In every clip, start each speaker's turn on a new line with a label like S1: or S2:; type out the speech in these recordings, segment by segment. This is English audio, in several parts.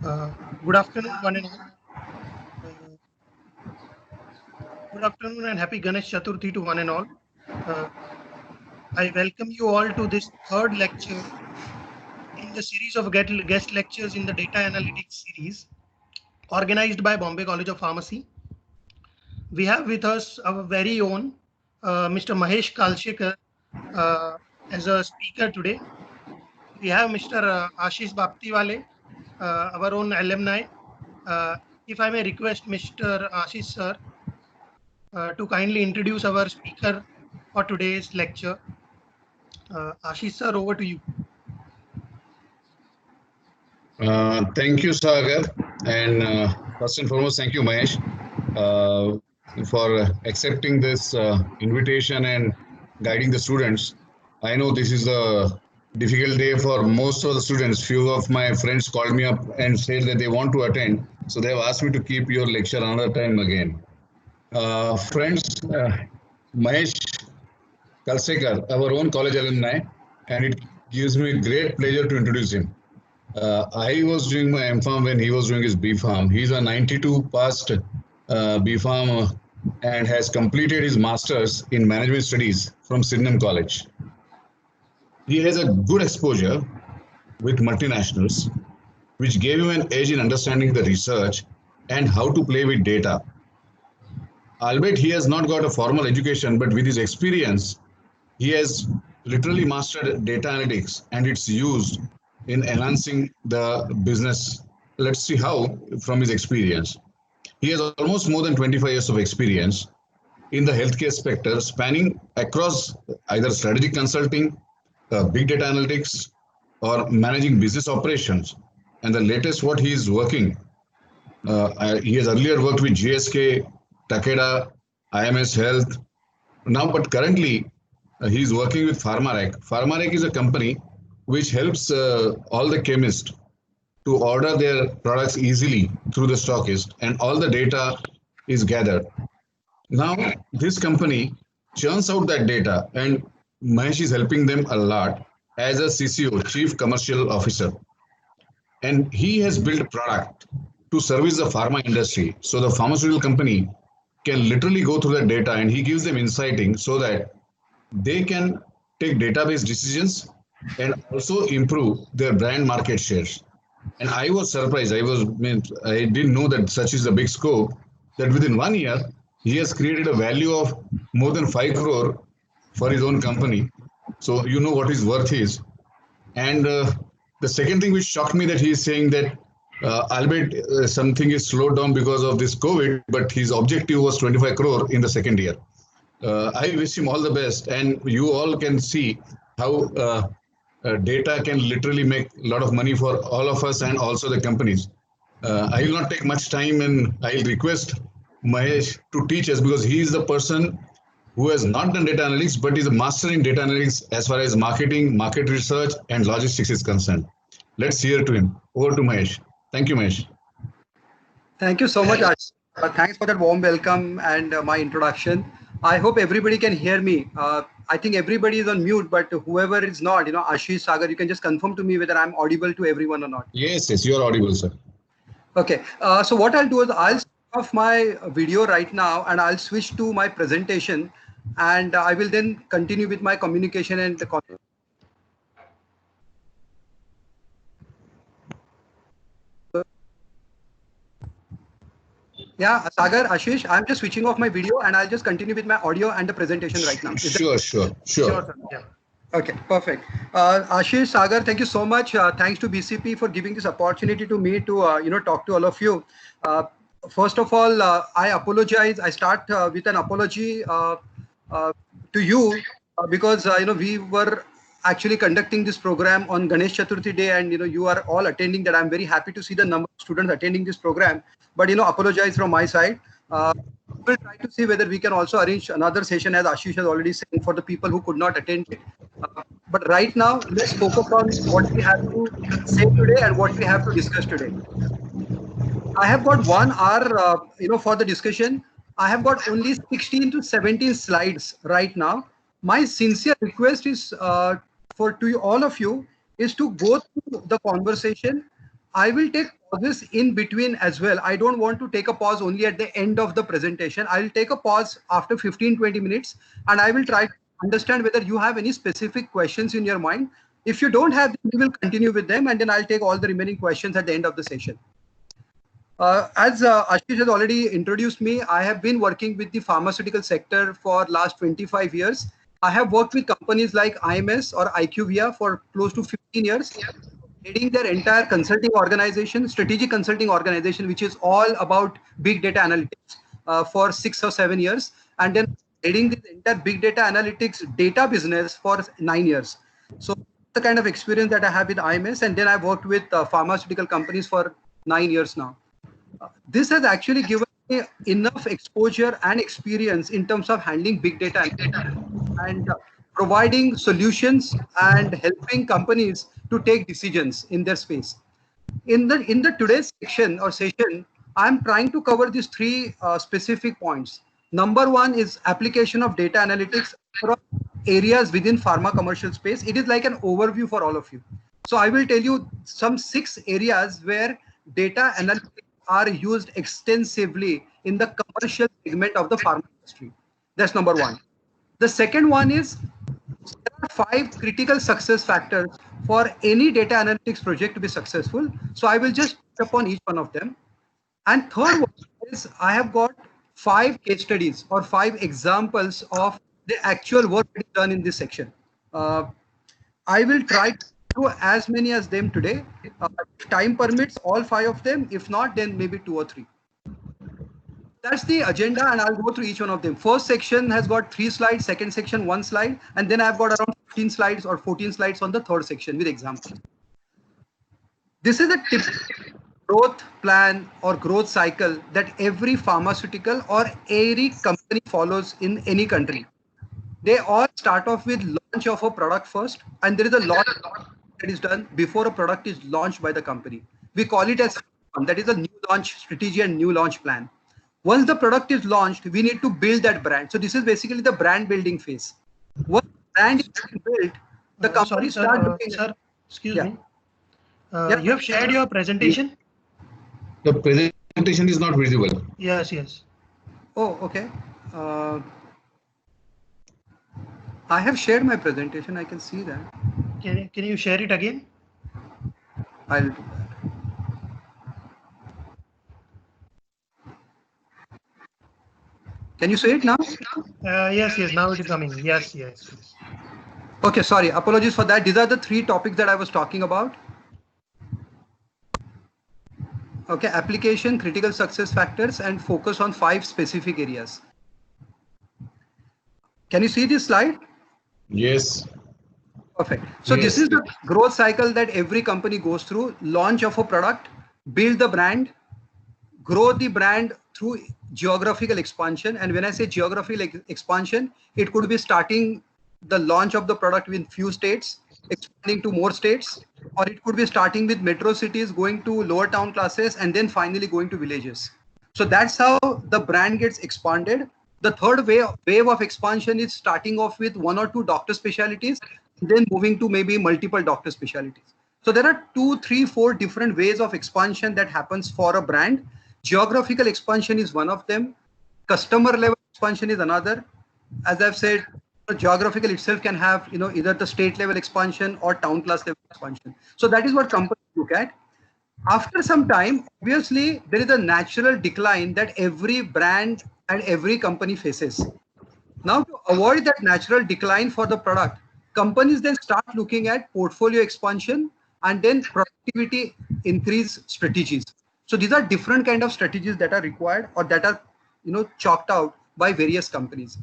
S1: Uh, Good afternoon, one and all. Uh, Good afternoon and happy Ganesh Chaturthi to one and all. Uh, I welcome you all to this third lecture in the series of guest lectures in the data analytics series organized by Bombay College of Pharmacy. We have with us our very own Mr. Mahesh Kalshekar uh, as a speaker today. We have Mr. Ashish Baptiwale, our own alumni. Uh, if I may request Mr. Ashish sir to kindly introduce our speaker for today's lecture. Ashish sir, over to you.
S2: Thank you, Sagar. And first and foremost, thank you, Mahesh, for accepting this invitation and guiding the students. I know this is a difficult day for most of the students. Few of my friends called me up and said that they want to attend. So they have asked me to keep your lecture another time again. Friends, Mahesh Kalsekar, our own college alumni, and it gives me great pleasure to introduce him. I was doing my M.Pharm when he was doing his B.Pharm. He's a 92 passed B.Pharm and has completed his master's in management studies from Sydenham College. He has a good exposure with multinationals, which gave him an edge in understanding the research and how to play with data. Albeit he has not got a formal education, but with his experience, he has literally mastered data analytics and its used in enhancing the business. Let's see how from his experience. He has almost more than 25 years of experience in the healthcare sector, spanning across either strategic consulting, big data analytics, or managing business operations. And the latest what he is working, he has earlier worked with GSK, Takeda, IMS Health. Now, but currently he is working with Pharmarec. Pharmarec is a company which helps all the chemists to order their products easily through the stockist, and all the data is gathered. Now, this company churns out that data, and Mahesh is helping them a lot as a CCO, Chief Commercial Officer. And he has built a product to service the pharma industry. So the pharmaceutical company can literally go through the data and he gives them insighting so that they can take database decisions and also improve their brand market shares. And I was surprised. I didn't know that such is a big scope that within 1 year he has created a value of more than 5 crore for his own company. So you know what his worth is. And the second thing which shocked me that he is saying that albeit something is slowed down because of this COVID, but his objective was 25 crore in the second year. I wish him all the best, and you all can see how data can literally make a lot of money for all of us and also the companies. I will not take much time, and I'll request Mahesh to teach us because he is the person who has not done data analytics but is a master in data analytics as far as marketing, market research, and logistics is concerned. Let's hear to him. Over to Mahesh. Thank you, Mahesh.
S3: Thank you so much, Ashish. Thanks for that warm welcome and my introduction. I hope everybody can hear me. I think everybody is on mute, but whoever is not, Ashish, Sagar, you can just confirm to me whether I'm audible to everyone or not.
S2: Yes, you are audible, sir.
S3: Okay. So what I'll do is I'll switch off my video right now and I'll switch to my presentation, and I will then continue with my communication and the content. Yeah, Sagar, Ashish, I'm just switching off my video and I'll just continue with my audio and the presentation right now.
S2: Sure.
S1: Sure, sir. Yeah.
S3: Okay, perfect. Ashish, Sagar, thank you so much. Thanks to BCP for giving this opportunity to me to talk to all of you. First of all, I apologize. I start with an apology to you because we were actually conducting this program on Ganesh Chaturthi day, and you are all attending that. I'm very happy to see the number of students attending this program, but apologize from my side. We'll try to see whether we can also arrange another session, as Ashish has already said, for the people who could not attend it. But right now, let's focus on what we have to say today and what we have to discuss today. I have got 1 hour, for the discussion. I have got only 16 to 17 slides right now. My sincere request is for to all of you is to go through the conversation I will take pauses in between as well. I don't want to take a pause only at the end of the presentation. I'll take a pause after 15-20 minutes, and I will try to understand whether you have any specific questions in your mind. If you don't have them, we will continue with them, and then I'll take all the remaining questions at the end of the session. As Ashish has already introduced me, I have been working with the pharmaceutical sector for last 25 years. I have worked with companies like IMS or IQVIA for close to 15 years, leading their entire consulting organization, strategic consulting organization, which is all about big data analytics for 6 or 7 years, and then leading this entire big data analytics data business for 9 years. So the kind of experience that I have with IMS, and then I've worked with pharmaceutical companies for 9 years now. This has actually given me enough exposure and experience in terms of handling big data and providing solutions and helping companies to take decisions in their space. In the today's section or session, I'm trying to cover these three specific points. Number one is application of data analytics across areas within pharma commercial space. It is like an overview for all of you. So I will tell you some 6 areas where data analytics are used extensively in the commercial segment of the pharma industry. That's number one. The second one is there are 5 critical success factors for any data analytics project to be successful. So I will just touch upon each one of them. And third one is I have got 5 case studies or 5 examples of the actual work that is done in this section. I will try to do as many as them today. If time permits, all 5 of them. If not, then maybe 2 or 3. That's the agenda, and I'll go through each one of them. First section has got 3 slides, second section 1 slide, and then I've got around 15 slides or 14 slides on the third section with examples. This is a typical growth plan or growth cycle that every pharmaceutical or any company follows in any country. They all start off with launch of a product first, and there is a lot that is done before a product is launched by the company. We call it as that is a new launch strategy and new launch plan. Once the product is launched, we need to build that brand. So this is basically the brand building phase. Once the brand is built, the company starts looking.
S1: Sir, excuse me. You have shared your presentation?
S2: The presentation is not visible.
S1: Yes, yes.
S3: Oh, okay. I have shared my presentation. I can see that.
S1: Can you share it again?
S3: I'll do that. Can you see it now?
S1: Yes, yes. Now it is coming. Yes, yes.
S3: Okay, sorry. Apologies for that. These are the 3 topics that I was talking about. Okay, application, critical success factors, and focus on 5 specific areas. Can you see this slide?
S2: Yes.
S3: Perfect. So this is the growth cycle that every company goes through. Launch of a product, build the brand, grow the brand through geographical expansion. And when I say geographical expansion, it could be starting the launch of the product in few states, expanding to more states, or it could be starting with metro cities, going to lower town classes, and then finally going to villages. So that's how the brand gets expanded. The third wave of expansion is starting off with 1 or 2 doctor specialties, then moving to maybe multiple doctor specialties. So there are 2, 3, 4 different ways of expansion that happens for a brand. Geographical expansion is one of them. Customer level expansion is another. As I've said, geographical itself can have, either the state level expansion or town class level expansion. So that is what companies look at. After some time, obviously, there is a natural decline that every brand and every company faces. Now, to avoid that natural decline for the product, companies then start looking at portfolio expansion and then productivity increase strategies. So these are different kind of strategies that are required or that are, chalked out by various companies.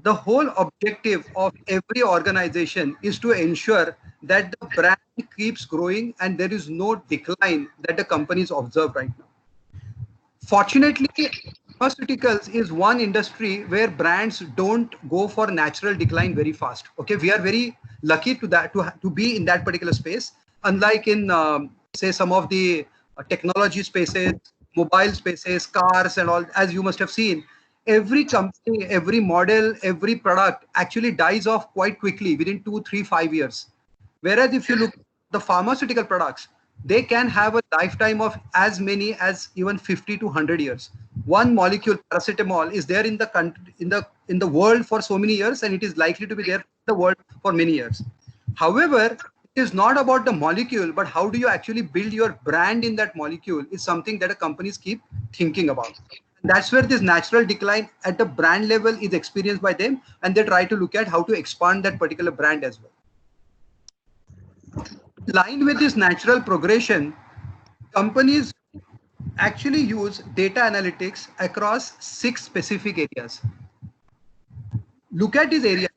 S3: The whole objective of every organization is to ensure that the brand keeps growing and there is no decline that the companies observe right now. Fortunately, pharmaceuticals is one industry where brands don't go for natural decline very fast. Okay, we are very lucky to be in that particular space. Unlike in say some of the technology spaces, mobile spaces, cars and all, as you must have seen, every company, every model, every product actually dies off quite quickly within 2, 3, 5 years. Whereas if you look at the pharmaceutical products, they can have a lifetime of as many as even 50 to 100 years. One molecule, paracetamol, is there in the country, in the world for so many years, and it is likely to be there in the world for many years. However, it is not about the molecule, but how do you actually build your brand in that molecule is something that companies keep thinking about. That's where this natural decline at the brand level is experienced by them, and they try to look at how to expand that particular brand as well. Aligned with this natural progression, companies actually use data analytics across 6 specific areas. Look at these areas.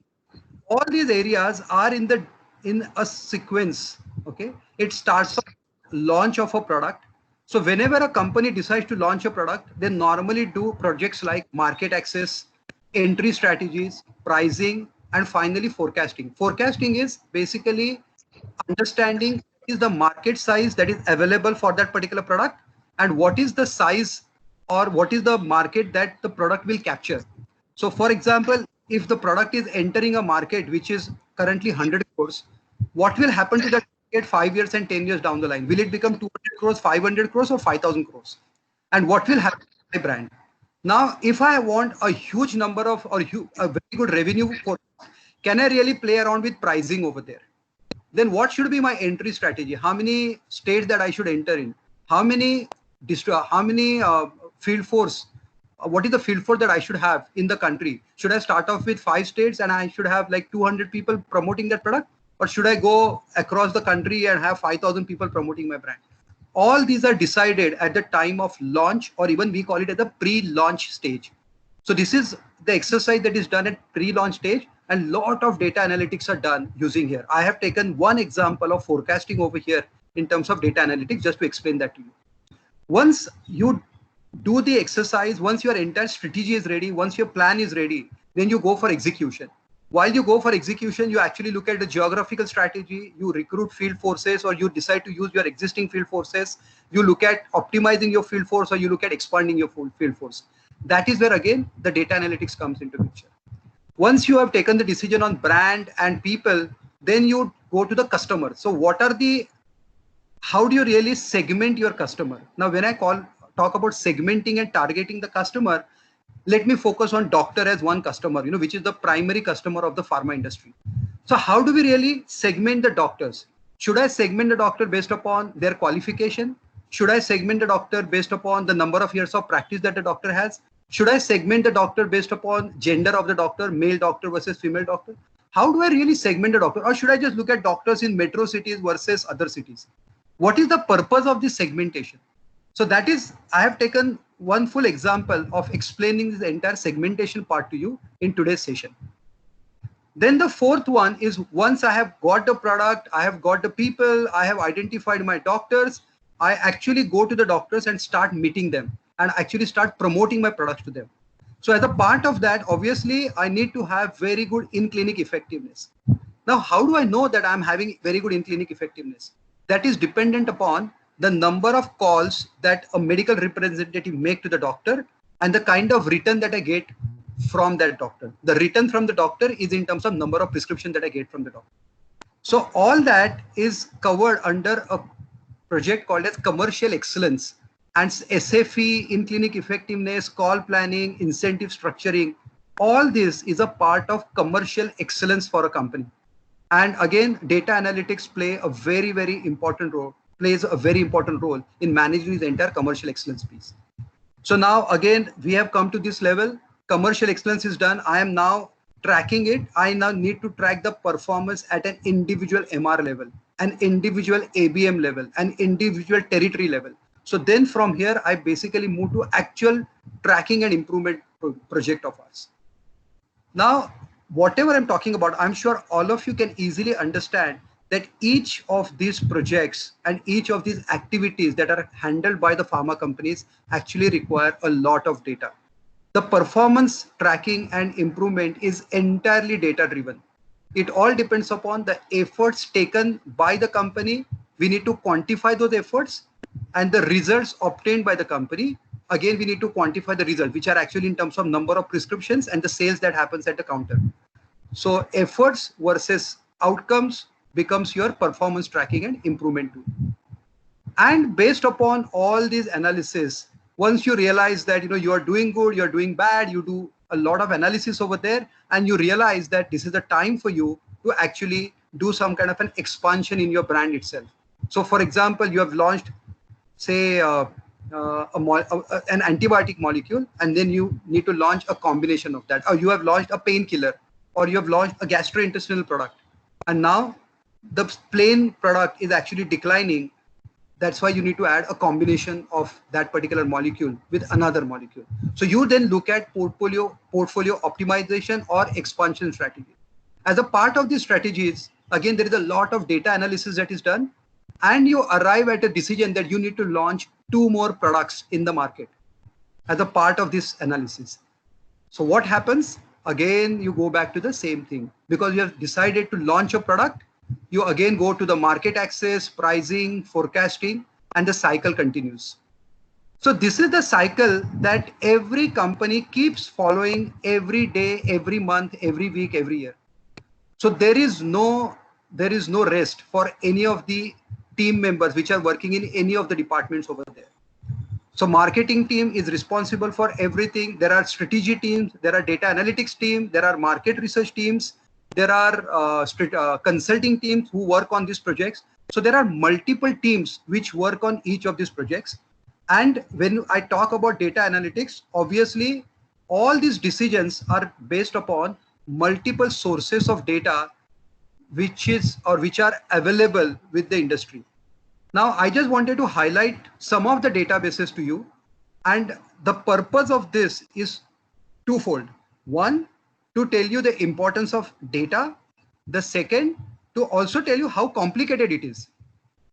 S3: All these areas are in a sequence. Okay, it starts with launch of a product. So whenever a company decides to launch a product, they normally do projects like market access, entry strategies, pricing, and finally forecasting. Forecasting is basically understanding is the market size that is available for that particular product, and what is the size or what is the market that the product will capture. So for example, if the product is entering a market which is currently 100 crores, what will happen to that market 5 years and 10 years down the line? Will it become 200 crores, 500 crores, or 5,000 crores? And what will happen to my brand? Now, if I want a huge number of or a very good revenue for, can I really play around with pricing over there? Then what should be my entry strategy? How many states that I should enter in? How many field force? What is the field force that I should have in the country? Should I start off with 5 states and I should have like 200 people promoting that product? Or should I go across the country and have 5,000 people promoting my brand? All these are decided at the time of launch, or even we call it at the pre-launch stage. So this is the exercise that is done at pre-launch stage, and lot of data analytics are done using here. I have taken one example of forecasting over here in terms of data analytics just to explain that to you. Once you do the exercise, once your entire strategy is ready, once your plan is ready, then you go for execution. While you go for execution, you actually look at the geographical strategy, you recruit field forces, or you decide to use your existing field forces. You look at optimizing your field force, or you look at expanding your field force. That is where again the data analytics comes into picture. Once you have taken the decision on brand and people, then you go to the customer. So how do you really segment your customer? Now, when I talk about segmenting and targeting the customer, let me focus on doctor as one customer, which is the primary customer of the pharma industry. So how do we really segment the doctors? Should I segment the doctor based upon their qualification? Should I segment the doctor based upon the number of years of practice that the doctor has? Should I segment the doctor based upon gender of the doctor, male doctor versus female doctor? How do I really segment the doctor? Or should I just look at doctors in metro cities versus other cities? What is the purpose of this segmentation? So that is, I have taken one full example of explaining the entire segmentation part to you in today's session. Then the fourth one is, once I have got the product, I have got the people, I have identified my doctors, I actually go to the doctors and start meeting them and actually start promoting my products to them. So as a part of that, obviously, I need to have very good in-clinic effectiveness. Now, how do I know that I'm having very good in-clinic effectiveness? That is dependent upon the number of calls that a medical representative make to the doctor and the kind of return that I get from that doctor. The return from the doctor is in terms of number of prescriptions that I get from the doctor. So all that is covered under a project called as commercial excellence, and SFE, in-clinic effectiveness, call planning, incentive structuring. All this is a part of commercial excellence for a company. And again, data analytics plays a very important role in managing the entire commercial excellence piece. So now again, we have come to this level. Commercial excellence is done. I am now tracking it. I now need to track the performance at an individual MR level, an individual ABM level, an individual territory level. So then from here, I basically move to actual tracking and improvement project of ours. Now, whatever I'm talking about, I'm sure all of you can easily understand that each of these projects and each of these activities that are handled by the pharma companies actually require a lot of data. The performance tracking and improvement is entirely data driven. It all depends upon the efforts taken by the company. We need to quantify those efforts, and the results obtained by the company. Again, we need to quantify the results, which are actually in terms of number of prescriptions and the sales that happens at the counter. So efforts versus outcomes becomes your performance tracking and improvement tool. And based upon all these analysis, once you realize that you are doing good, you're doing bad, you do a lot of analysis over there, and you realize that this is the time for you to actually do some kind of an expansion in your brand itself. So for example, you have launched, say, an antibiotic molecule, and then you need to launch a combination of that, or you have launched a painkiller, or you have launched a gastrointestinal product, and now the plain product is actually declining. That's why you need to add a combination of that particular molecule with another molecule. So you then look at portfolio optimization or expansion strategy. As a part of these strategies, again, there is a lot of data analysis that is done, and you arrive at a decision that you need to launch 2 more products in the market as a part of this analysis. So what happens? Again, you go back to the same thing, because you have decided to launch a product. You again go to the market access, pricing, forecasting, and the cycle continues. So this is the cycle that every company keeps following every day, every month, every week, every year. So there is no rest for any of the team members which are working in any of the departments over there. So marketing team is responsible for everything. There are strategy teams, there are data analytics team, there are market research teams, there are consulting teams who work on these projects. So there are multiple teams which work on each of these projects. And when I talk about data analytics, obviously all these decisions are based upon multiple sources of data which are available with the industry. Now, I just wanted to highlight some of the databases to you, and the purpose of this is twofold. One, to tell you the importance of data. The second, to also tell you how complicated it is.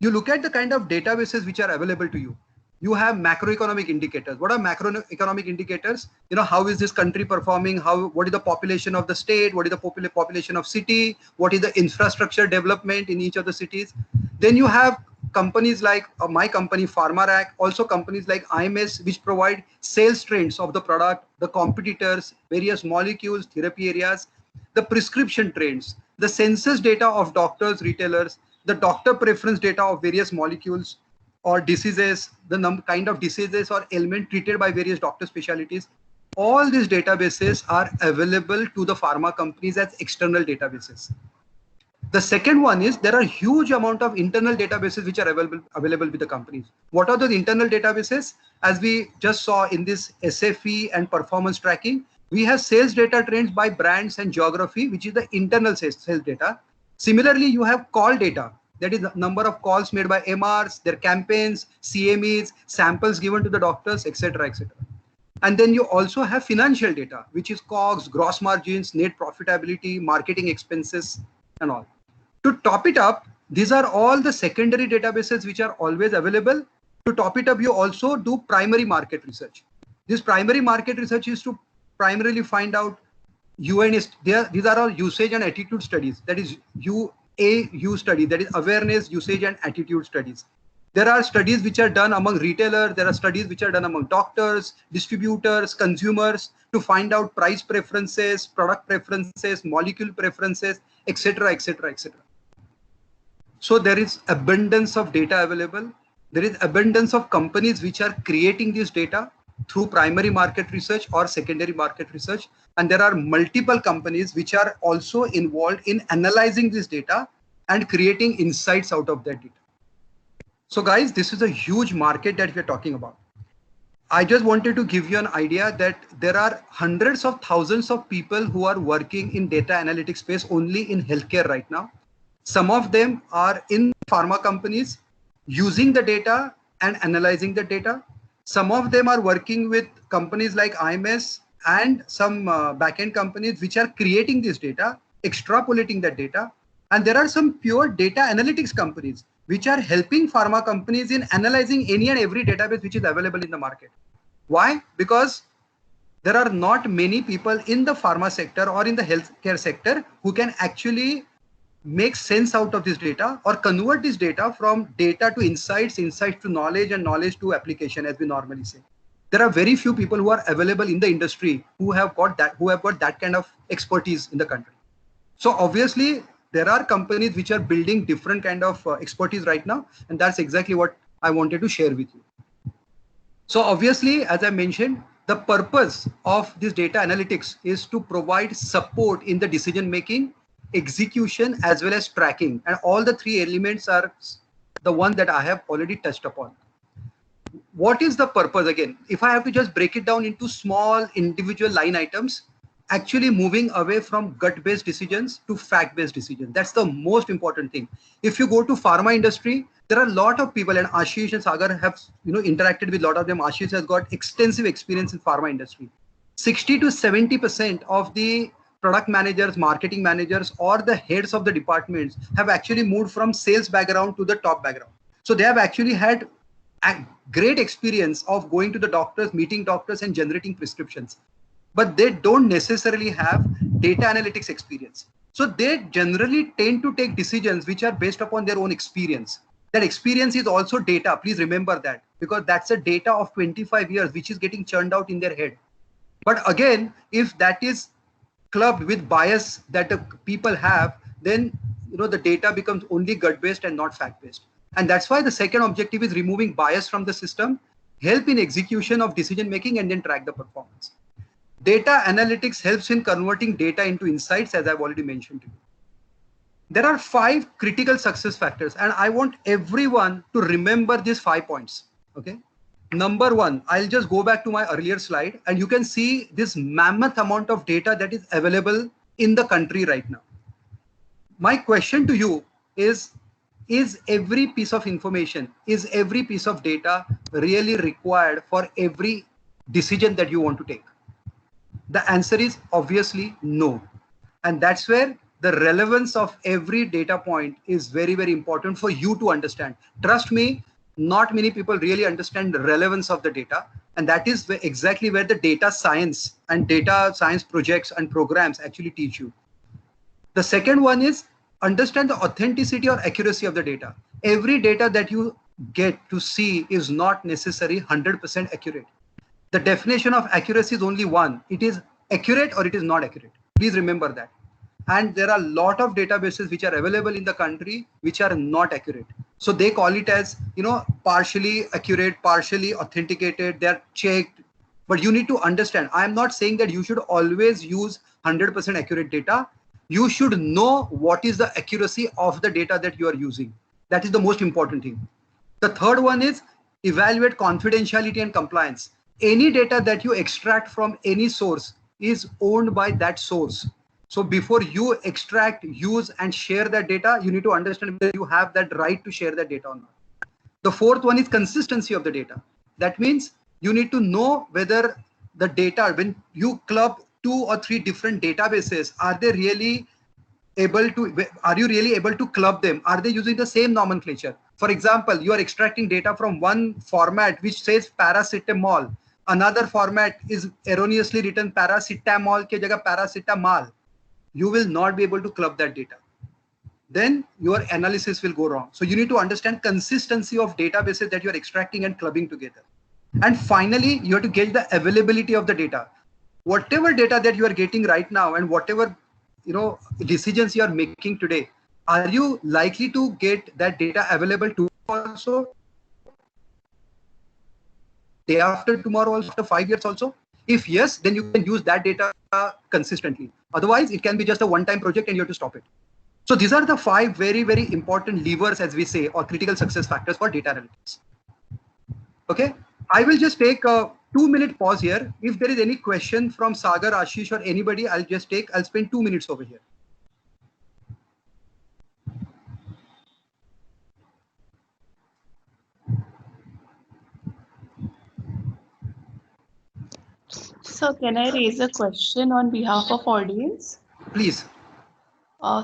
S3: You look at the kind of databases which are available to you. You have macroeconomic indicators. What are macroeconomic indicators? How is this country performing? What is the population of the state? What is the population of city? What is the infrastructure development in each of the cities? Then you have companies like my company, PharmaRack, also companies like IMS, which provide sales trends of the product, the competitors, various molecules, therapy areas, the prescription trends, the census data of doctors, retailers, the doctor preference data of various molecules or diseases, the kind of diseases or ailment treated by various doctor specialties. All these databases are available to the pharma companies as external databases. The second one is there are huge amount of internal databases which are available with the companies. What are those internal databases? As we just saw in this SFE and performance tracking, we have sales data trends by brands and geography, which is the internal sales data. Similarly, you have call data. That is the number of calls made by MRs, their campaigns, CMEs, samples given to the doctors, etc., etc. And then you also have financial data, which is COGS, gross margins, net profitability, marketing expenses, and all. To top it up, these are all the secondary databases which are always available. To top it up, you also do primary market research. This primary market research is to primarily find out these are all usage and attitude studies. That is UAU study, that is awareness, usage, and attitude studies. There are studies which are done among retailers. There are studies which are done among doctors, distributors, consumers to find out price preferences, product preferences, molecule preferences, etc., etc., etc. So there is abundance of data available. There is abundance of companies which are creating this data through primary market research or secondary market research. And there are multiple companies which are also involved in analyzing this data and creating insights out of that data. So guys, this is a huge market that we're talking about. I just wanted to give you an idea that there are hundreds of thousands of people who are working in data analytics space only in healthcare right now. Some of them are in pharma companies using the data and analyzing the data. Some of them are working with companies like IMS and some backend companies which are creating this data, extrapolating that data. And there are some pure data analytics companies which are helping pharma companies in analyzing any and every database which is available in the market. Why? Because there are not many people in the pharma sector or in the healthcare sector who can actually make sense out of this data or convert this data from data to insights, insights to knowledge, and knowledge to application, as we normally say. There are very few people who are available in the industry who have got that kind of expertise in the country. So obviously there are companies which are building different kind of expertise right now, and that's exactly what I wanted to share with you. So obviously, as I mentioned, the purpose of this data analytics is to provide support in the decision making, execution, as well as tracking. And all the three elements are the one that I have already touched upon. What is the purpose again? If I have to just break it down into small individual line items, actually moving away from gut-based decisions to fact-based decisions. That's the most important thing. If you go to pharma industry, there are a lot of people, and Ashish and Sagar have interacted with a lot of them. Ashish has got extensive experience in pharma industry. 60 to 70% of the product managers, marketing managers, or the heads of the departments have actually moved from sales background to the top background. So they have actually had a great experience of going to the doctors, meeting doctors, and generating prescriptions. But they don't necessarily have data analytics experience. So they generally tend to take decisions which are based upon their own experience. That experience is also data. Please remember that, because that's a data of 25 years, which is getting churned out in their head. But again, if that is clubbed with bias that the people have, then the data becomes only gut-based and not fact-based. And that's why the second objective is removing bias from the system, help in execution of decision-making, and then track the performance. Data analytics helps in converting data into insights, as I've already mentioned to you. There are 5 critical success factors, and I want everyone to remember these 5 points. Okay. Number 1, I'll just go back to my earlier slide, and you can see this mammoth amount of data that is available in the country right now. My question to you is every piece of information, is every piece of data really required for every decision that you want to take? The answer is obviously no. And that's where the relevance of every data point is very, very important for you to understand. Trust me, not many people really understand the relevance of the data. And that is exactly where the data science and data science projects and programs actually teach you. The second one is understand the authenticity or accuracy of the data. Every data that you get to see is not necessarily 100% accurate. The definition of accuracy is only one. It is accurate or it is not accurate. Please remember that. And there are a lot of databases which are available in the country which are not accurate. So they call it as, partially accurate, partially authenticated, they're checked. But you need to understand, I am not saying that you should always use 100% accurate data. You should know what is the accuracy of the data that you are using. That is the most important thing. The third one is evaluate confidentiality and compliance. Any data that you extract from any source is owned by that source. So before you extract, use, and share that data, you need to understand whether you have that right to share that data or not. The fourth one is consistency of the data. That means you need to know whether the data, when you club 2 or 3 different databases, are you really able to club them? Are they using the same nomenclature? For example, you are extracting data from one format which says paracetamol. Another format is erroneously written paracetamol ke jagah paracetamol. You will not be able to club that data. Then your analysis will go wrong. So you need to understand consistency of databases that you are extracting and clubbing together. And finally, you have to get the availability of the data. Whatever data that you are getting right now and whatever decisions you are making today, are you likely to get that data available to also? Day after tomorrow, also, after 5 years also? If yes, then you can use that data consistently. Otherwise, it can be just a one-time project and you have to stop it. So these are the 5 very, very important levers, as we say, or critical success factors for data analytics. Okay, I will just take a 2-minute pause here. If there is any question from Sagar, Ashish, or anybody, I'll spend 2 minutes over here.
S4: So can I raise a question on behalf of audience?
S3: Please.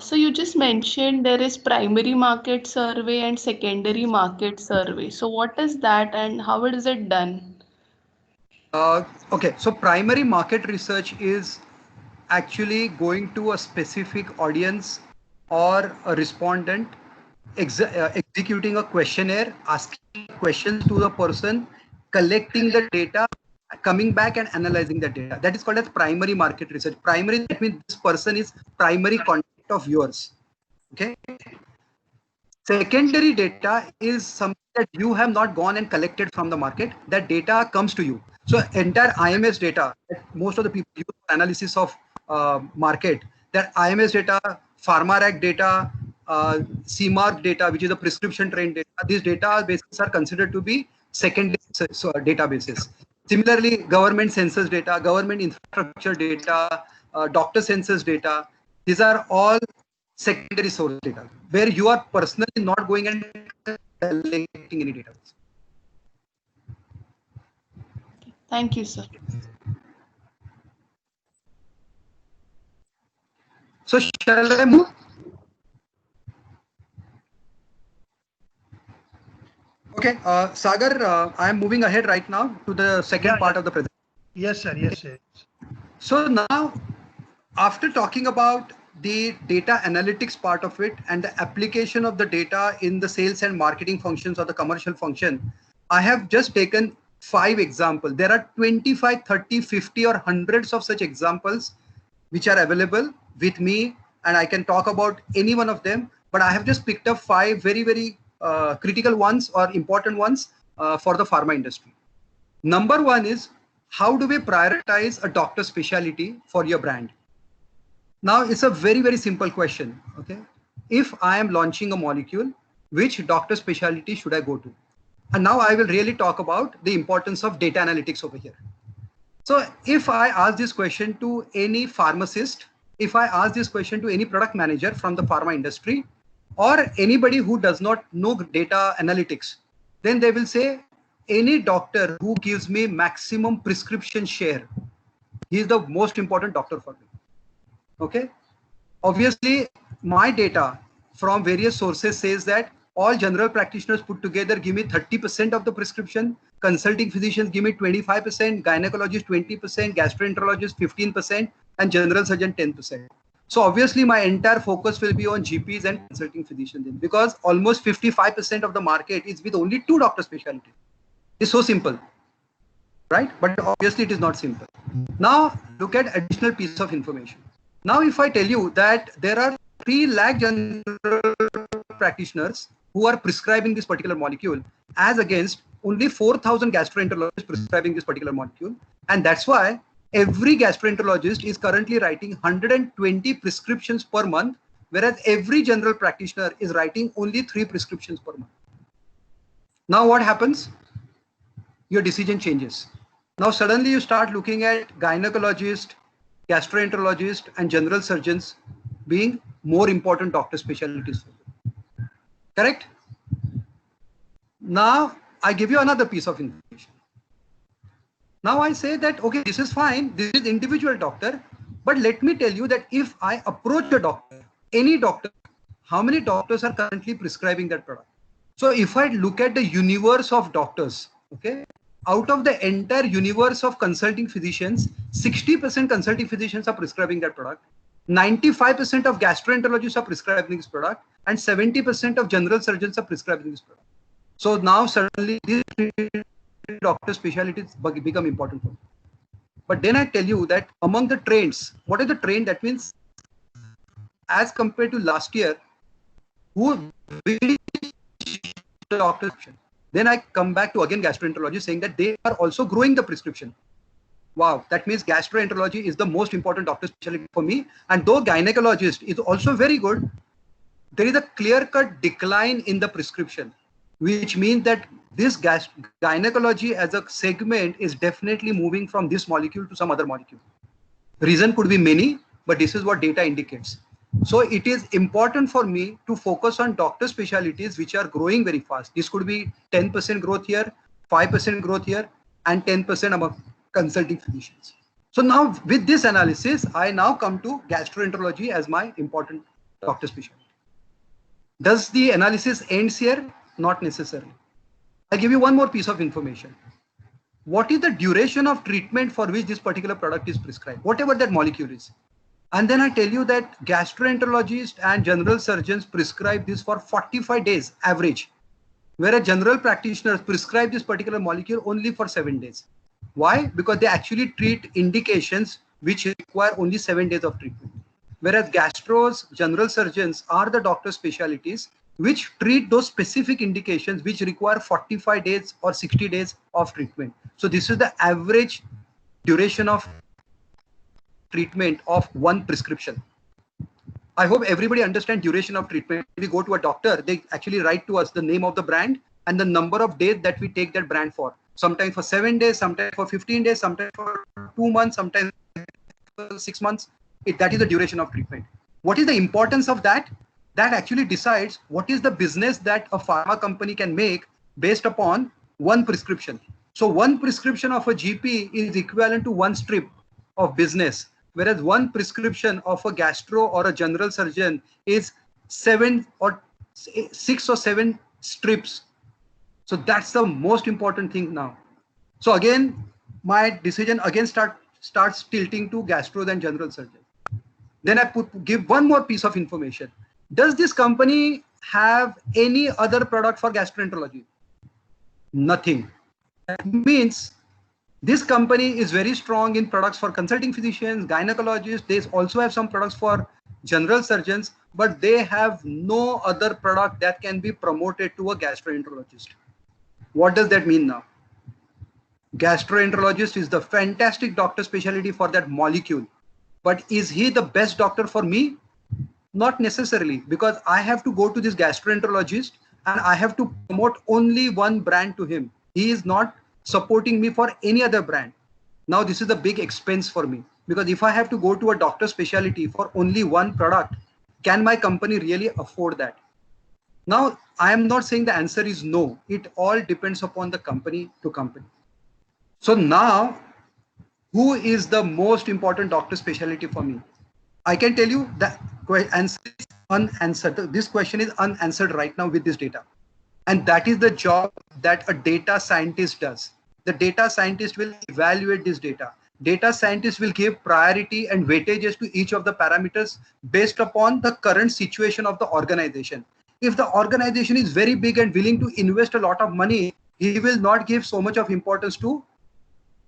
S4: So you just mentioned there is primary market survey and secondary market survey. So what is that and how is it done?
S3: Okay, so primary market research is actually going to a specific audience or a respondent, executing a questionnaire, asking questions to the person, collecting the data, coming back and analyzing the data. That is called as primary market research. Primary, that means this person is primary contact of yours. Okay. Secondary data is something that you have not gone and collected from the market. That data comes to you. So entire IMS data that most of the people use for analysis of market, that IMS data, PharmaRack data, CMARC data, which is the prescription trend data, these databases are considered to be secondary databases. Similarly, government census data, government infrastructure data, doctor census data, these are all secondary source data where you are personally not going and collecting any data.
S4: Thank you, sir.
S3: So shall I move? Okay, Sagar, I am moving ahead right now to the second part of the presentation.
S1: Yes, sir. Yes, sir.
S3: So now, after talking about the data analytics part of it and the application of the data in the sales and marketing functions or the commercial function, I have just taken 5 examples. There are 25, 30, 50 or hundreds of such examples which are available with me, and I can talk about any one of them, but I have just picked up 5 very, very critical ones or important ones for the pharma industry. Number 1 is, how do we prioritize a doctor specialty for your brand? Now it's a very, very simple question. Okay, if I am launching a molecule, which doctor specialty should I go to? And now I will really talk about the importance of data analytics over here. So if I ask this question to any pharmacist, if I ask this question to any product manager from the pharma industry, or anybody who does not know data analytics, then they will say, any doctor who gives me maximum prescription share, he is the most important doctor for me. Okay. Obviously, my data from various sources says that all general practitioners put together give me 30% of the prescription, consulting physicians give me 25%, gynecologist 20%, gastroenterologist 15%, and general surgeon 10%. So obviously my entire focus will be on GPs and consulting physicians, because almost 55% of the market is with only 2 doctor specialties. It's so simple, right? But obviously it is not simple. Now look at additional piece of information. Now if I tell you that there are 3 lakh general practitioners who are prescribing this particular molecule, as against only 4,000 gastroenterologists prescribing this particular molecule, and that's why every gastroenterologist is currently writing 120 prescriptions per month, whereas every general practitioner is writing only 3 prescriptions per month. Now what happens? Your decision changes. Now suddenly you start looking at gynecologists, gastroenterologists, and general surgeons being more important doctor specialties. Correct? Now I give you another piece of information. Now I say that, okay, this is fine, this is individual doctor, but let me tell you that if I approach a doctor, any doctor, how many doctors are currently prescribing that product? So if I look at the universe of doctors, okay, out of the entire universe of consulting physicians, 60% consulting physicians are prescribing that product, 95% of gastroenterologists are prescribing this product, and 70% of general surgeons are prescribing this product. So now suddenly these doctor specialties become important for me. But then I tell you that among the trends, what is the trend? That means as compared to last year, who doctor prescription. Then I come back to again gastroenterology saying that they are also growing the prescription. Wow, that means gastroenterology is the most important doctor specialty for me. And though gynecologist is also very good, there is a clear-cut decline in the prescription, which means that this gynecology as a segment is definitely moving from this molecule to some other molecule. Reason could be many, but this is what data indicates. So it is important for me to focus on doctor specialties which are growing very fast. This could be 10% growth here, 5% growth here, and 10% among consulting physicians. So now with this analysis, I now come to gastroenterology as my important doctor specialty. Does the analysis ends here? Not necessarily. I'll give you one more piece of information. What is the duration of treatment for which this particular product is prescribed, whatever that molecule is? And then I tell you that gastroenterologists and general surgeons prescribe this for 45 days average, whereas general practitioners prescribe this particular molecule only for 7 days. Why? Because they actually treat indications which require only 7 days of treatment. Whereas gastros, general surgeons are the doctor specialties which treat those specific indications which require 45 days or 60 days of treatment. So this is the average duration of treatment of one prescription. I hope everybody understands duration of treatment. If we go to a doctor, they actually write to us the name of the brand and the number of days that we take that brand for. Sometimes for 7 days, sometimes for 15 days, sometimes for 2 months, sometimes for 6 months. That is the duration of treatment. What is the importance of that? That actually decides what is the business that a pharma company can make based upon one prescription. So one prescription of a GP is equivalent to one strip of business, whereas one prescription of a gastro or a general surgeon is 6 or 7 strips. So that's the most important thing now. So again, my decision again starts tilting to gastro than general surgeon. Then I give one more piece of information. Does this company have any other product for gastroenterology? Nothing. That means this company is very strong in products for consulting physicians, gynecologists. They also have some products for general surgeons, but they have no other product that can be promoted to a gastroenterologist. What does that mean now? Gastroenterologist is the fantastic doctor specialty for that molecule. But is he the best doctor for me? Not necessarily, because I have to go to this gastroenterologist and I have to promote only one brand to him. He is not supporting me for any other brand. Now this is a big expense for me, because if I have to go to a doctor specialty for only one product, can my company really afford that? Now, I am not saying the answer is no. It all depends upon the company to company. So now, who is the most important doctor specialty for me? I can tell you that answer is unanswered. This question is unanswered right now with this data. And that is the job that a data scientist does. The data scientist will evaluate this data. Data scientists will give priority and weightages to each of the parameters based upon the current situation of the organization. If the organization is very big and willing to invest a lot of money, he will not give so much of importance to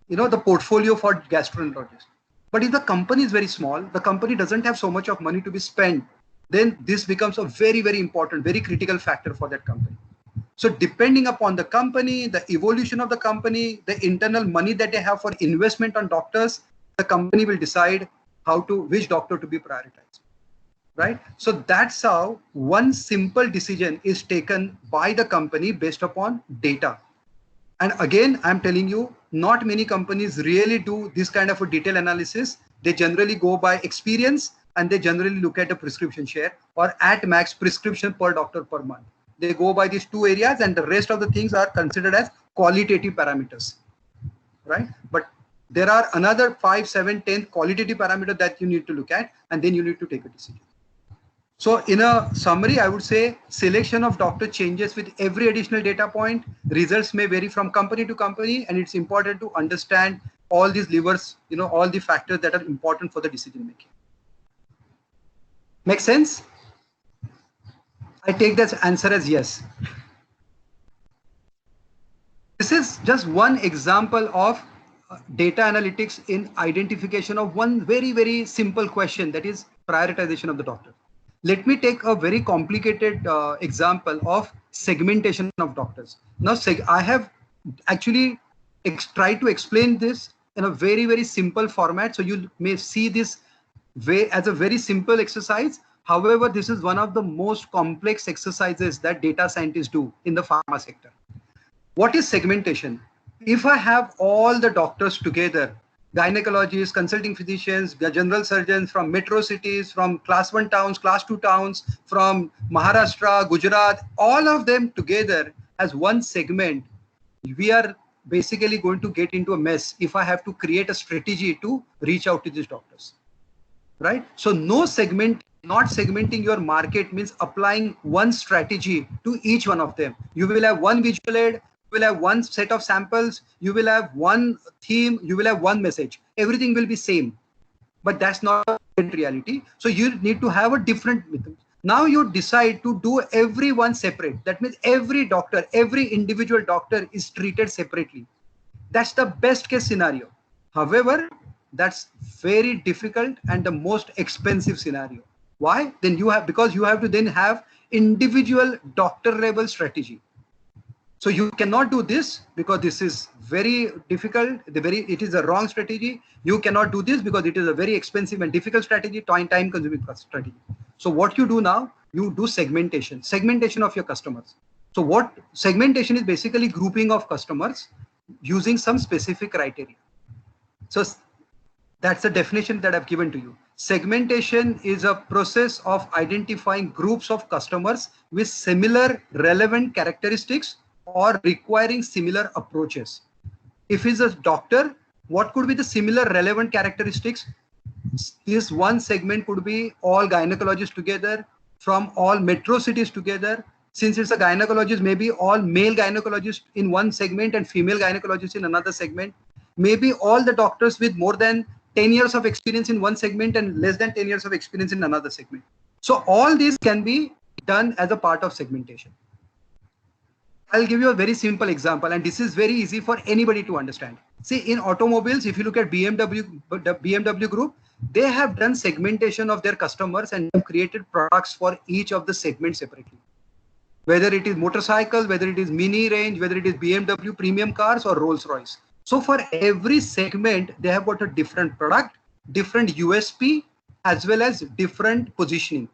S3: the portfolio for gastroenterologists. But if the company is very small, the company doesn't have so much of money to be spent, then this becomes a very, very important, very critical factor for that company. So depending upon the company, the evolution of the company, the internal money that they have for investment on doctors, the company will decide which doctor to be prioritized, right? So that's how one simple decision is taken by the company based upon data. And again, I'm telling you, not many companies really do this kind of a detailed analysis. They generally go by experience and they generally look at a prescription share or at max prescription per doctor per month. They go by these two areas and the rest of the things are considered as qualitative parameters, right? But there are another 5, 7, 10 qualitative parameters that you need to look at, and then you need to take a decision. So in a summary, I would say selection of doctor changes with every additional data point. Results may vary from company to company, and it's important to understand all these levers, all the factors that are important for the decision making. Make sense? I take that answer as yes. This is just one example of data analytics in identification of one very, very simple question, that is prioritization of the doctor. Let me take a very complicated example of segmentation of doctors. Now, I have actually tried to explain this in a very, very simple format. So you may see this as a very simple exercise. However, this is one of the most complex exercises that data scientists do in the pharma sector. What is segmentation? If I have all the doctors together, gynecologists, consulting physicians, general surgeons from metro cities, from class 1 towns, class 2 towns, from Maharashtra, Gujarat, all of them together as one segment, we are basically going to get into a mess if I have to create a strategy to reach out to these doctors, right? So not segmenting your market means applying one strategy to each one of them. You will have one visual aid, you will have one set of samples, you will have one theme, you will have one message. Everything will be same, but that's not in reality. So you need to have a different method. Now you decide to do everyone separate. That means every doctor, every individual doctor is treated separately. That's the best case scenario. However, that's very difficult and the most expensive scenario. Why? Then because you have to then have individual doctor level strategy. So you cannot do this because this is very difficult. It is a wrong strategy. You cannot do this because it is a very expensive and difficult strategy, time consuming strategy. So what you do now, you do segmentation of your customers. So what segmentation is basically grouping of customers using some specific criteria. So that's the definition that I've given to you. Segmentation is a process of identifying groups of customers with similar relevant characteristics or requiring similar approaches. If he's a doctor, what could be the similar relevant characteristics? This one segment could be all gynecologists together from all metro cities together. Since it's a gynecologist, maybe all male gynecologists in one segment and female gynecologists in another segment. Maybe all the doctors with more than 10 years of experience in one segment and less than 10 years of experience in another segment. So all these can be done as a part of segmentation. I'll give you a very simple example, and this is very easy for anybody to understand. See, in automobiles, if you look at BMW Group, they have done segmentation of their customers and have created products for each of the segments separately. Whether it is motorcycles, whether it is mini range, whether it is BMW premium cars or Rolls-Royce. So for every segment, they have got a different product, different USP, as well as different positioning.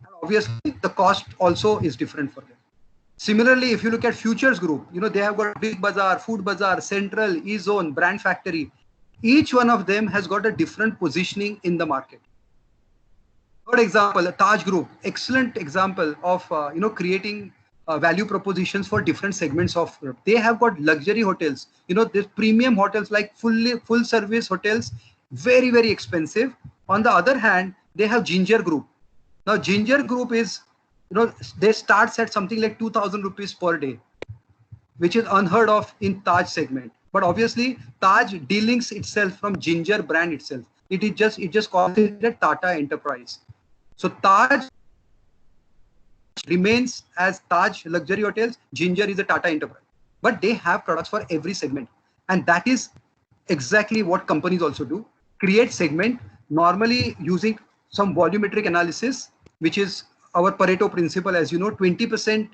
S3: And obviously, the cost also is different for them. Similarly, if you look at Futures Group, they have got Big Bazaar, Food Bazaar, Central, E-Zone, Brand Factory. Each one of them has got a different positioning in the market. Third example, Taj Group, excellent example of creating value propositions for different segments of Europe. They have got luxury hotels, this premium hotels like full service hotels, very, very expensive. On the other hand, they have Ginger Group. Now, Ginger Group is, they starts at something like 2,000 rupees per day, which is unheard of in Taj segment. But obviously, Taj delinks itself from Ginger brand itself. It just calls it a Tata Enterprise. So Taj remains as Taj Luxury Hotels. Ginger is a Tata Enterprise, but they have products for every segment, and that is exactly what companies also do. Create segment, normally using some volumetric analysis, which is our Pareto principle. As you know, 20%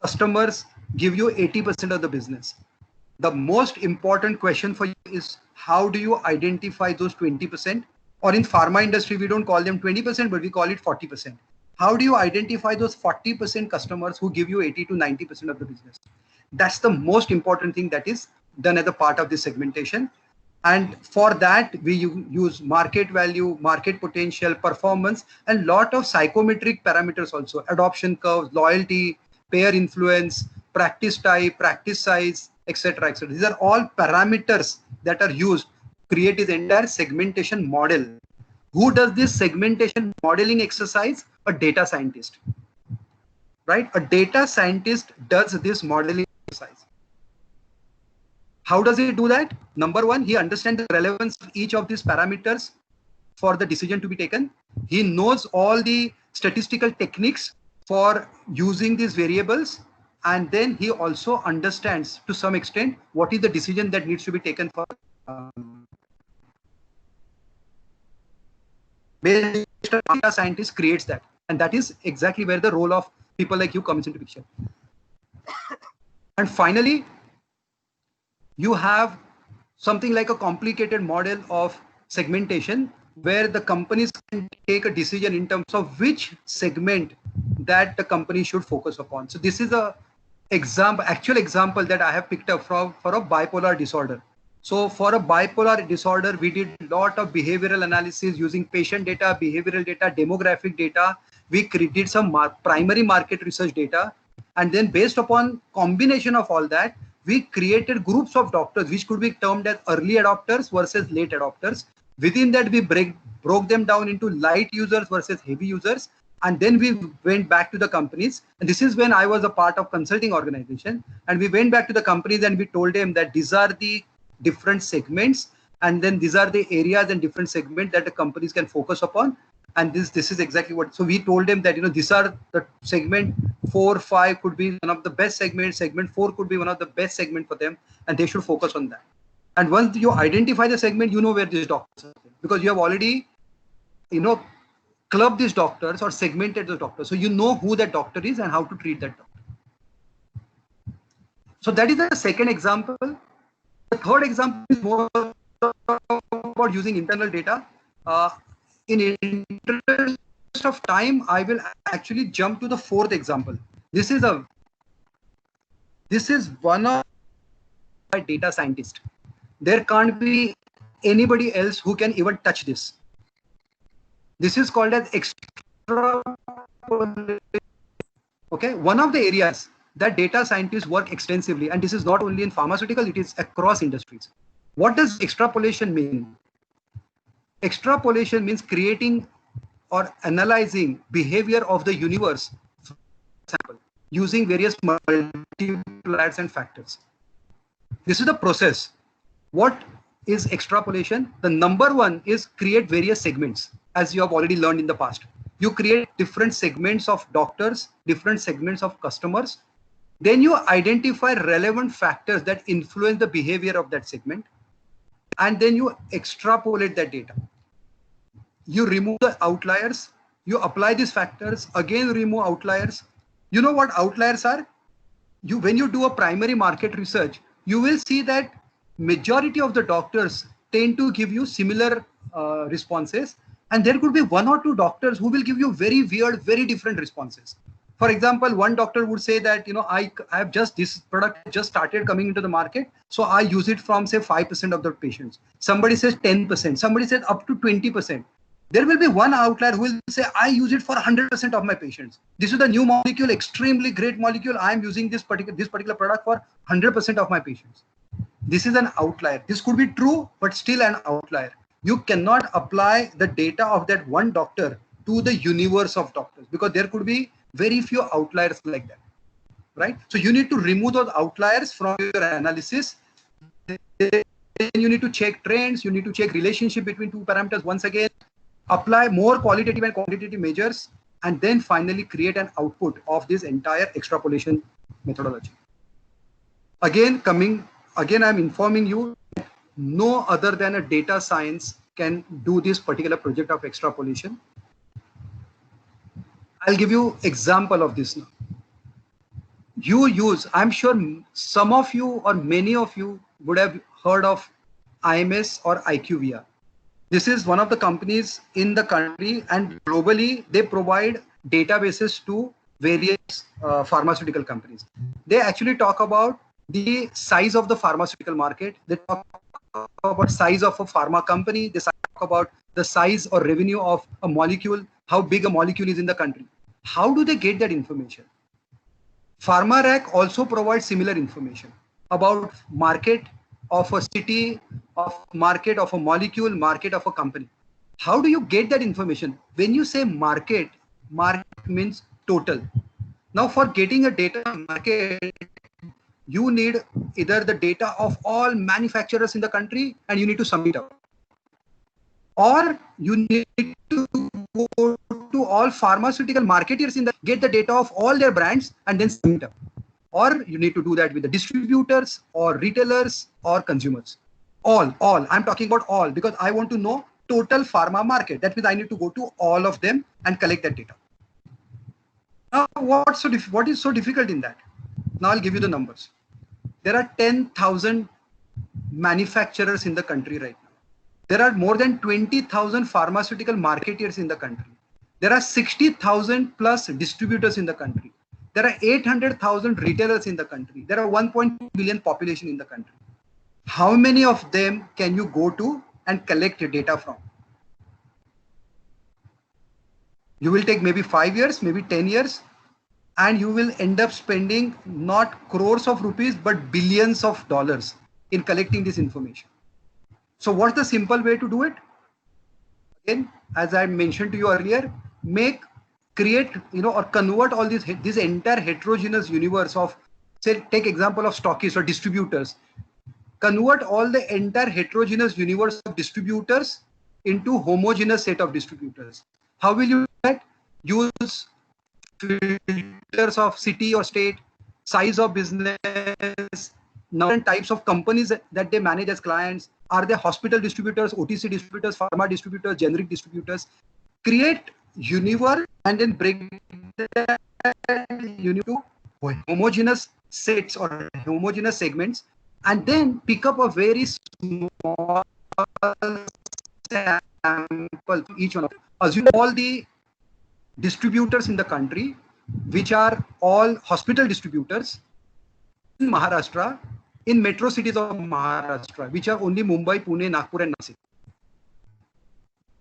S3: customers give you 80% of the business. The most important question for you is, how do you identify those 20%? Or in pharma industry, we don't call them 20%, but we call it 40%. How do you identify those 40% customers who give you 80 to 90% of the business? That's the most important thing that is done as a part of this segmentation. And for that, we use market value, market potential, performance, and lot of psychometric parameters also, adoption curves, loyalty, payer influence, practice type, practice size, etc., etc. These are all parameters that are used to create this entire segmentation model. Who does this segmentation modeling exercise? A data scientist, right? A data scientist does this modeling exercise. How does he do that? Number one, he understands the relevance of each of these parameters for the decision to be taken. He knows all the statistical techniques for using these variables. And then he also understands to some extent what is the decision that needs to be taken for. Data scientist creates that. And that is exactly where the role of people like you comes into picture. And finally, you have something like a complicated model of segmentation where the companies can take a decision in terms of which segment that the company should focus upon. So this is a actual example that I have picked up for a bipolar disorder. So for a bipolar disorder, we did a lot of behavioral analysis using patient data, behavioral data, demographic data. We did some primary market research data. And then based upon combination of all that, we created groups of doctors, which could be termed as early adopters versus late adopters. Within that, we broke them down into light users versus heavy users. And then we went back to the companies. And this is when I was a part of consulting organization. And we went back to the companies and we told them that these are the different segments. And then these are the areas and different segments that the companies can focus upon. And this is exactly what, so we told them that, these are the segment 4, 5 could be one of the best segments. Segment 4 could be one of the best segment for them. And they should focus on that. And once you identify the segment, you know where these doctors are, because you have already, club these doctors or segmented those doctors. So you know who that doctor is and how to treat that doctor. So that is the second example. The third example is more about using internal data. In interest of time, I will actually jump to the fourth example. This is one of my data scientist. There can't be anybody else who can even touch this. This is called as extrapolation. Okay, one of the areas that data scientists work extensively, and this is not only in pharmaceutical, it is across industries. What does extrapolation mean? Extrapolation means creating or analyzing behavior of the universe, for example, using various multipliers and factors. This is the process. What is extrapolation? The number one is create various segments, as you have already learned in the past. You create different segments of doctors, different segments of customers. Then you identify relevant factors that influence the behavior of that segment. And then you extrapolate that data. You remove the outliers. You apply these factors, again remove outliers. You know what outliers are? When you do a primary market research, you will see that majority of the doctors tend to give you similar responses. And there could be one or two doctors who will give you very weird, very different responses. For example, one doctor would say that, I have just, this product just started coming into the market, so I use it from say 5% of the patients. Somebody says 10%, somebody says up to 20%. There will be one outlier who will say, I use it for 100% of my patients. This is the new molecule, extremely great molecule. I am using this particular product for 100% of my patients. This is an outlier. This could be true, but still an outlier. You cannot apply the data of that one doctor to the universe of doctors because there could be very few outliers like that, right? So you need to remove those outliers from your analysis. Then you need to check trends. You need to check relationship between two parameters once again, apply more qualitative and quantitative measures, and then finally create an output of this entire extrapolation methodology. Again, I'm informing you that no other than a data science can do this particular project of extrapolation. I'll give you example of this now. I'm sure some of you or many of you would have heard of IMS or IQVIA. This is one of the companies in the country, and globally they provide databases to various pharmaceutical companies. They actually talk about the size of the pharmaceutical market. They talk about size of a pharma company. They talk about the size or revenue of a molecule, how big a molecule is in the country. How do they get that information? PharmaRack also provides similar information about market of a city, of market of a molecule, market of a company. How do you get that information? When you say market means total. Now for getting a data market, you need either the data of all manufacturers in the country and you need to sum it up. Or you need to go to all pharmaceutical marketeers get the data of all their brands and then sum it up. Or you need to do that with the distributors or retailers or consumers. All. I'm talking about all because I want to know total pharma market. That means I need to go to all of them and collect that data. Now, what is so difficult in that? Now I'll give you the numbers. There are 10,000 manufacturers in the country right now. There are more than 20,000 pharmaceutical marketeers in the country. There are 60,000 plus distributors in the country. There are 800,000 retailers in the country. There are 1.2 billion population in the country. How many of them can you go to and collect data from? You will take maybe 5 years, maybe 10 years, and you will end up spending not crores of rupees, but billions of dollars in collecting this information. So what's the simple way to do it? Again, as I mentioned to you earlier, create, or convert all this entire heterogeneous universe of, say, take example of stockists or distributors. Convert all the entire heterogeneous universe of distributors into homogeneous set of distributors. How will you do that? Use filters of city or state, size of business, number and types of companies that they manage as clients. Are they hospital distributors, OTC distributors, pharma distributors, generic distributors? Create universe and then break that universe to homogeneous sets or homogeneous segments, and then pick up a very small sample from each one of them. Assume all the distributors in the country, which are all hospital distributors in Maharashtra, in metro cities of Maharashtra, which are only Mumbai, Pune, Nagpur, and Nasik.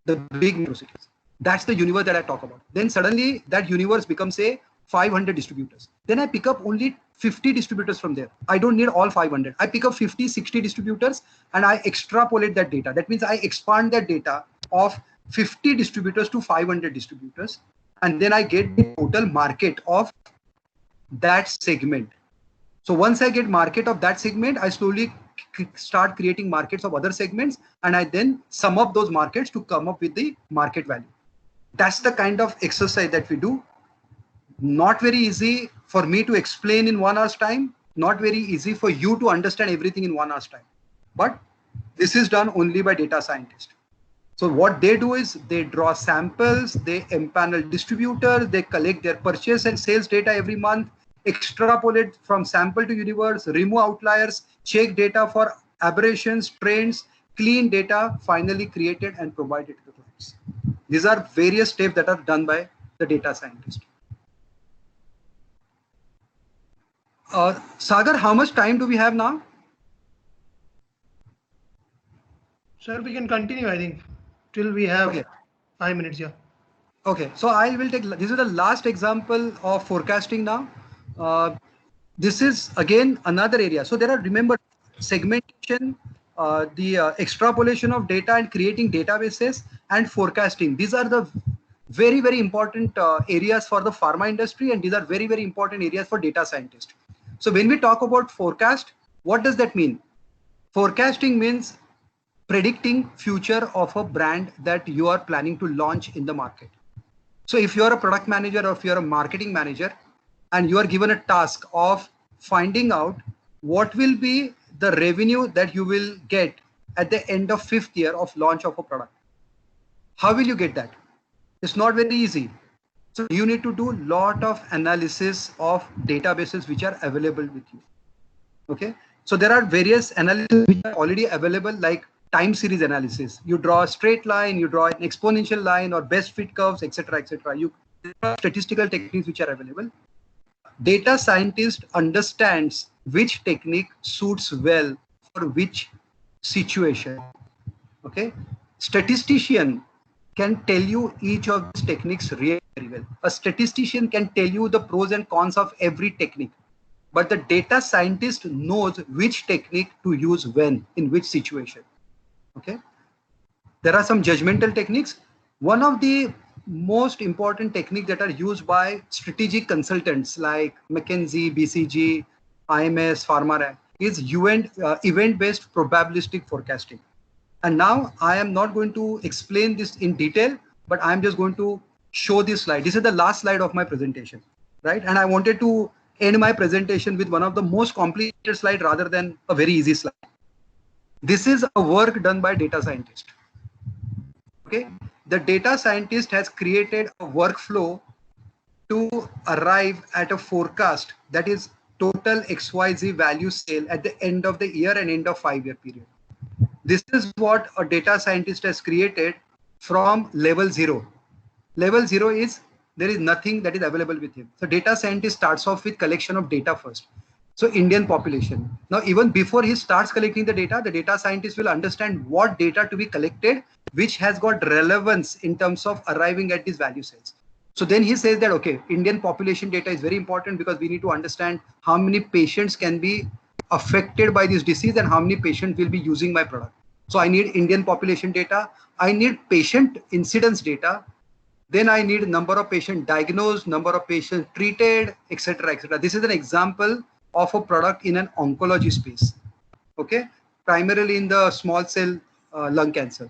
S3: The big metro cities. That's the universe that I talk about. Then suddenly that universe becomes, say, 500 distributors. Then I pick up only 50 distributors from there. I don't need all 500. I pick up 50, 60 distributors and I extrapolate that data. That means I expand that data of 50 distributors to 500 distributors. And then I get the total market of that segment. So once I get market of that segment, I slowly start creating markets of other segments, and I then sum up those markets to come up with the market value. That's the kind of exercise that we do. Not very easy for me to explain in 1 hour's time, not very easy for you to understand everything in 1 hour's time. But this is done only by data scientists. So what they do is they draw samples, they empanel distributors, they collect their purchase and sales data every month, extrapolate from sample to universe, remove outliers, check data for aberrations, trends, clean data, finally created and provided to the clients. These are various steps that are done by the data scientist. Sagar, how much time do we have now?
S1: Sir, we can continue, I think, till we have 5 minutes. Yeah.
S3: Okay, so I will take, this is the last example of forecasting now. This is again another area. So there are, remember, segmentation, the extrapolation of data and creating databases, and forecasting. These are the very, very important areas for the pharma industry, and these are very, very important areas for data scientists. So when we talk about forecast, what does that mean? Forecasting means predicting future of a brand that you are planning to launch in the market. So if you're a product manager or if you're a marketing manager and you are given a task of finding out what will be the revenue that you will get at the end of 5th year of launch of a product, how will you get that? It's not very easy. So you need to do a lot of analysis of databases which are available with you. Okay. So there are various analyses which are already available, like time series analysis. You draw a straight line, you draw an exponential line or best fit curves, etc., etc. You statistical techniques which are available. Data scientist understands which technique suits well for which situation. Okay. Statistician can tell you each of these techniques really very well. A statistician can tell you the pros and cons of every technique, but the data scientist knows which technique to use when, in which situation. Okay. There are some judgmental techniques. One of the most important techniques that are used by strategic consultants like McKinsey, BCG, IMS, PharmaRank is event-based probabilistic forecasting. And now I am not going to explain this in detail, but I'm just going to show this slide. This is the last slide of my presentation, right? And I wanted to end my presentation with one of the most complicated slides rather than a very easy slide. This is a work done by data scientist. Okay, the data scientist has created a workflow to arrive at a forecast that is total XYZ value sale at the end of the year and end of 5-year period. This is what a data scientist has created from level 0. Level 0 is there is nothing that is available with him. So data scientist starts off with collection of data first. So Indian population. Now, even before he starts collecting the data scientist will understand what data to be collected, which has got relevance in terms of arriving at these value sales. So then he says that, okay, Indian population data is very important because we need to understand how many patients can be affected by this disease and how many patients will be using my product. So I need Indian population data. I need patient incidence data. Then I need number of patients diagnosed, number of patients treated, etc., etc. This is an example of a product in an oncology space. Okay, primarily in the small cell lung cancer.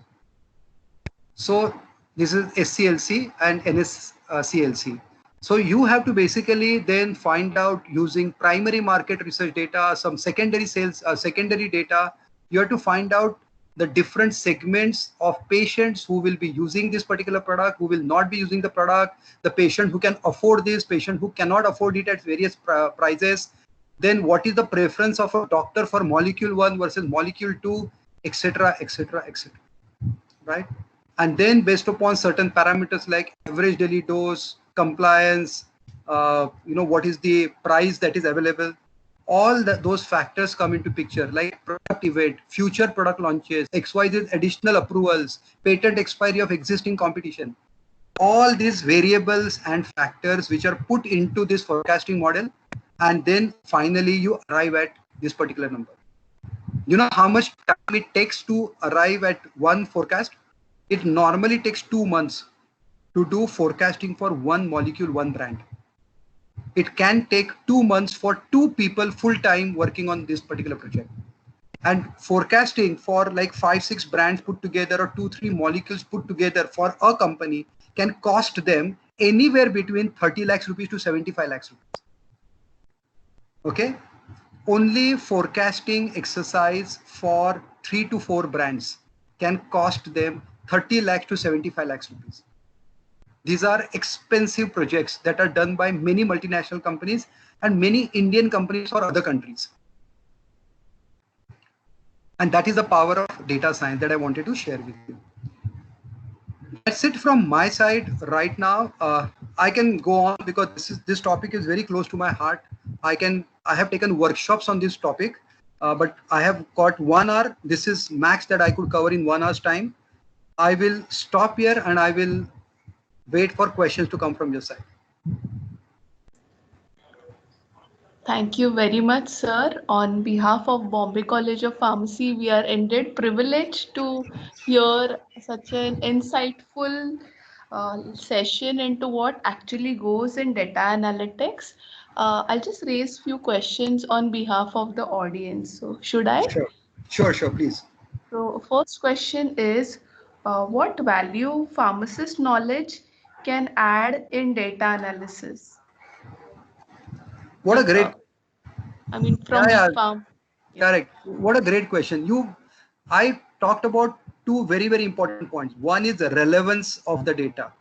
S3: So this is SCLC and NSCLC. So you have to basically then find out using primary market research data, some secondary sales, secondary data. You have to find out the different segments of patients who will be using this particular product, who will not be using the product, the patient who can afford this, patient who cannot afford it at various prices, then what is the preference of a doctor for molecule 1 versus molecule 2, etc., etc., etc. Right? And then based upon certain parameters like average daily dose, compliance, what is the price that is available, all those factors come into picture, like product event, future product launches, XYZ additional approvals, patent expiry of existing competition. All these variables and factors which are put into this forecasting model, and then finally you arrive at this particular number. You know how much time it takes to arrive at one forecast? It normally takes 2 months to do forecasting for one molecule, one brand. It can take 2 months for 2 people full-time working on this particular project. And forecasting for like 5-6 brands put together or 2-3 molecules put together for a company can cost them anywhere between 30 lakhs rupees to 75 lakhs rupees. Okay? Only forecasting exercise for 3 to 4 brands can cost them 30 lakhs to 75 lakhs rupees. These are expensive projects that are done by many multinational companies and many Indian companies or other countries. And that is the power of data science that I wanted to share with you. That's it from my side right now. I can go on because this topic is very close to my heart. I have taken workshops on this topic, but I have got 1 hour. This is max that I could cover in 1 hour's time. I will stop here and I will wait for questions to come from your side.
S4: Thank you very much, sir. On behalf of Bombay College of Pharmacy, we are indeed privileged to hear such an insightful session into what actually goes in data analytics. I'll just raise few questions on behalf of the audience. So, should I?
S3: Sure, please.
S4: So, first question is, what value pharmacist knowledge can add in data analysis?
S3: What a great.
S4: I mean, from BPharm.
S3: Correct. What a great question. I talked about 2 very, very important points. One is the relevance of the data.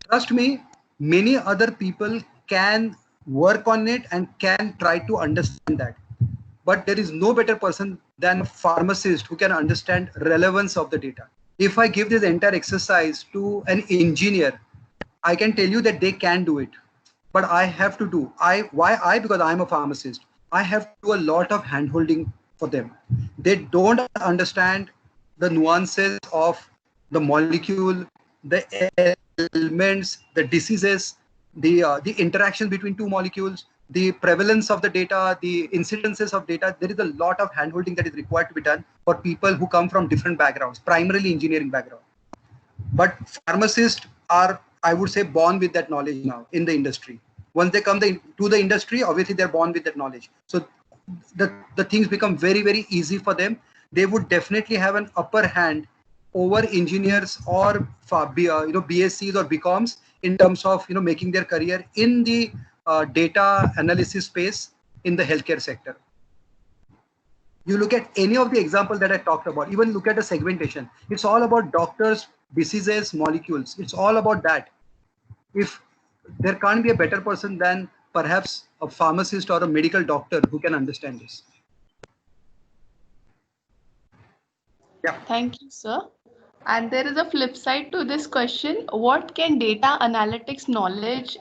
S3: Trust me, many other people can work on it and can try to understand that. But there is no better person than a pharmacist who can understand relevance of the data. If I give this entire exercise to an engineer, I can tell you that they can do it. But I have to do. Because I'm a pharmacist. I have to do a lot of hand-holding for them. They don't understand the nuances of the molecule, the elements, the diseases, the interaction between 2 molecules, the prevalence of the data, the incidences of data. There is a lot of hand-holding that is required to be done for people who come from different backgrounds, primarily engineering background. But pharmacists are, I would say, born with that knowledge now in the industry. Once they come to the industry, obviously they're born with that knowledge. So the things become very, very easy for them. They would definitely have an upper hand over engineers or BScs or BComs in terms of making their career in the data analysis space in the healthcare sector. You look at any of the examples that I talked about, even look at the segmentation. It's all about doctors, diseases, molecules. It's all about that. If there can't be a better person than perhaps a pharmacist or a medical doctor who can understand this. Yeah.
S4: Thank you, sir. And there is a flip side to this question. What can data analytics knowledge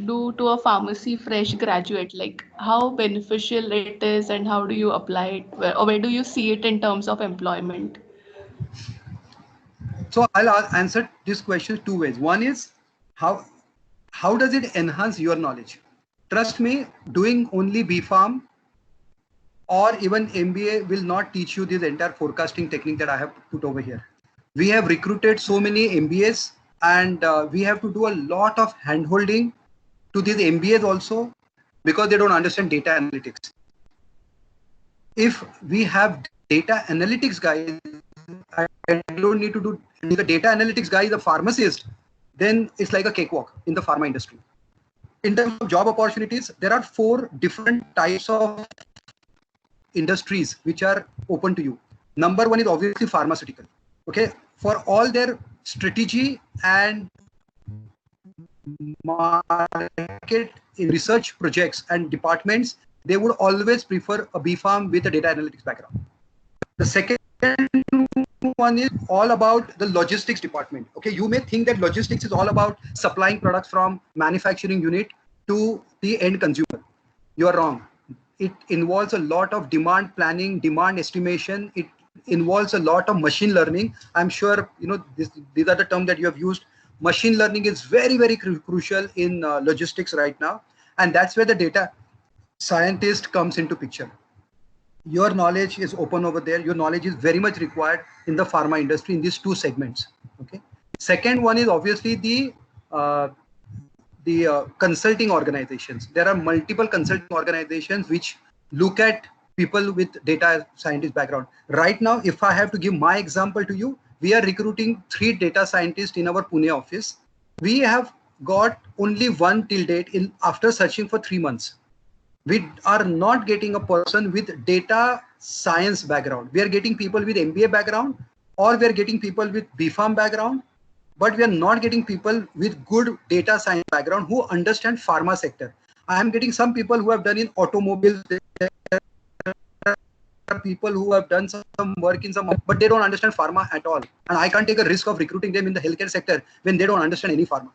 S4: do to a pharmacy fresh graduate? Like how beneficial it is and how do you apply it? Where do you see it in terms of employment?
S3: So I'll answer this question 2 ways. One is how does it enhance your knowledge? Trust me, doing only BPharm or even MBA will not teach you this entire forecasting technique that I have put over here. We have recruited so many MBAs and we have to do a lot of hand-holding to these MBAs also because they don't understand data analytics. If we have data analytics guys, I don't need to do the data analytics guy is a pharmacist, then it's like a cakewalk in the pharma industry. In terms of job opportunities, there are 4 different types of industries which are open to you. Number one is obviously pharmaceutical. Okay, for all their strategy and market in research projects and departments, they would always prefer a B Farm with a data analytics background. The second one is all about the logistics department. Okay, you may think that logistics is all about supplying products from manufacturing unit to the end consumer. You are wrong. It involves a lot of demand planning, demand estimation. It involves a lot of machine learning. I'm sure you know these are the terms that you have used. Machine learning is very, very crucial in logistics right now, and that's where the data scientist comes into picture. Your knowledge is open over there. Your knowledge is very much required in the pharma industry in these two segments. Okay. Second one is obviously the consulting organizations. There are multiple consulting organizations which look at people with data scientist background. Right now, if I have to give my example to you, we are recruiting 3 data scientists in our Pune office. We have got only one till date after searching for 3 months. We are not getting a person with data science background. We are getting people with MBA background, or we are getting people with BPharm background, but we are not getting people with good data science background who understand pharma sector. I am getting some people who have done in automobiles, people who have done some work in some, but they don't understand pharma at all. And I can't take a risk of recruiting them in the healthcare sector when they don't understand any pharma.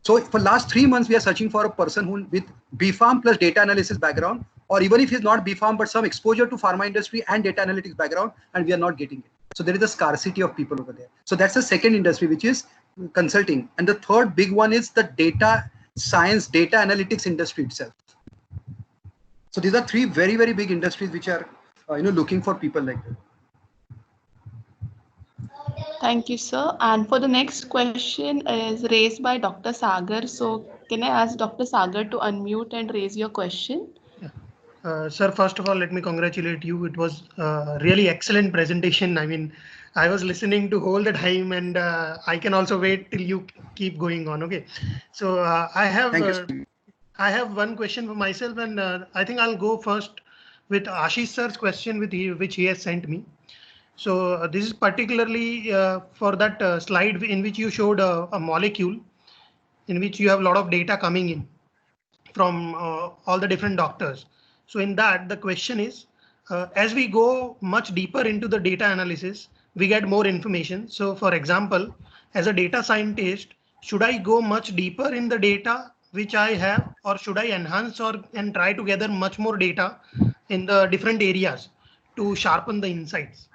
S3: So for last 3 months, we are searching for a person who with BPharm plus data analysis background, or even if he's not BPharm, but some exposure to pharma industry and data analytics background, and we are not getting it. So there is a scarcity of people over there. So that's the second industry, which is consulting. And the third big one is the data science, data analytics industry itself. So these are 3 very, very big industries which are looking for people like that.
S4: Thank you, sir. And for the next question is raised by Dr. Sagar. So can I ask Dr. Sagar to unmute and raise your question?
S1: Sir, first of all, let me congratulate you. It was really excellent presentation. I mean, I was listening to whole the time, and I can also wait till you keep going on. Okay. So I have one question for myself, and I think I'll go first with Ashish sir's question which he has sent me. So this is particularly for that slide in which you showed a molecule in which you have a lot of data coming in from all the different doctors. So in that, the question is, as we go much deeper into the data analysis, we get more information. So for example, as a data scientist, should I go much deeper in the data which I have, or should I enhance and try to gather much more data in the different areas to sharpen the insights?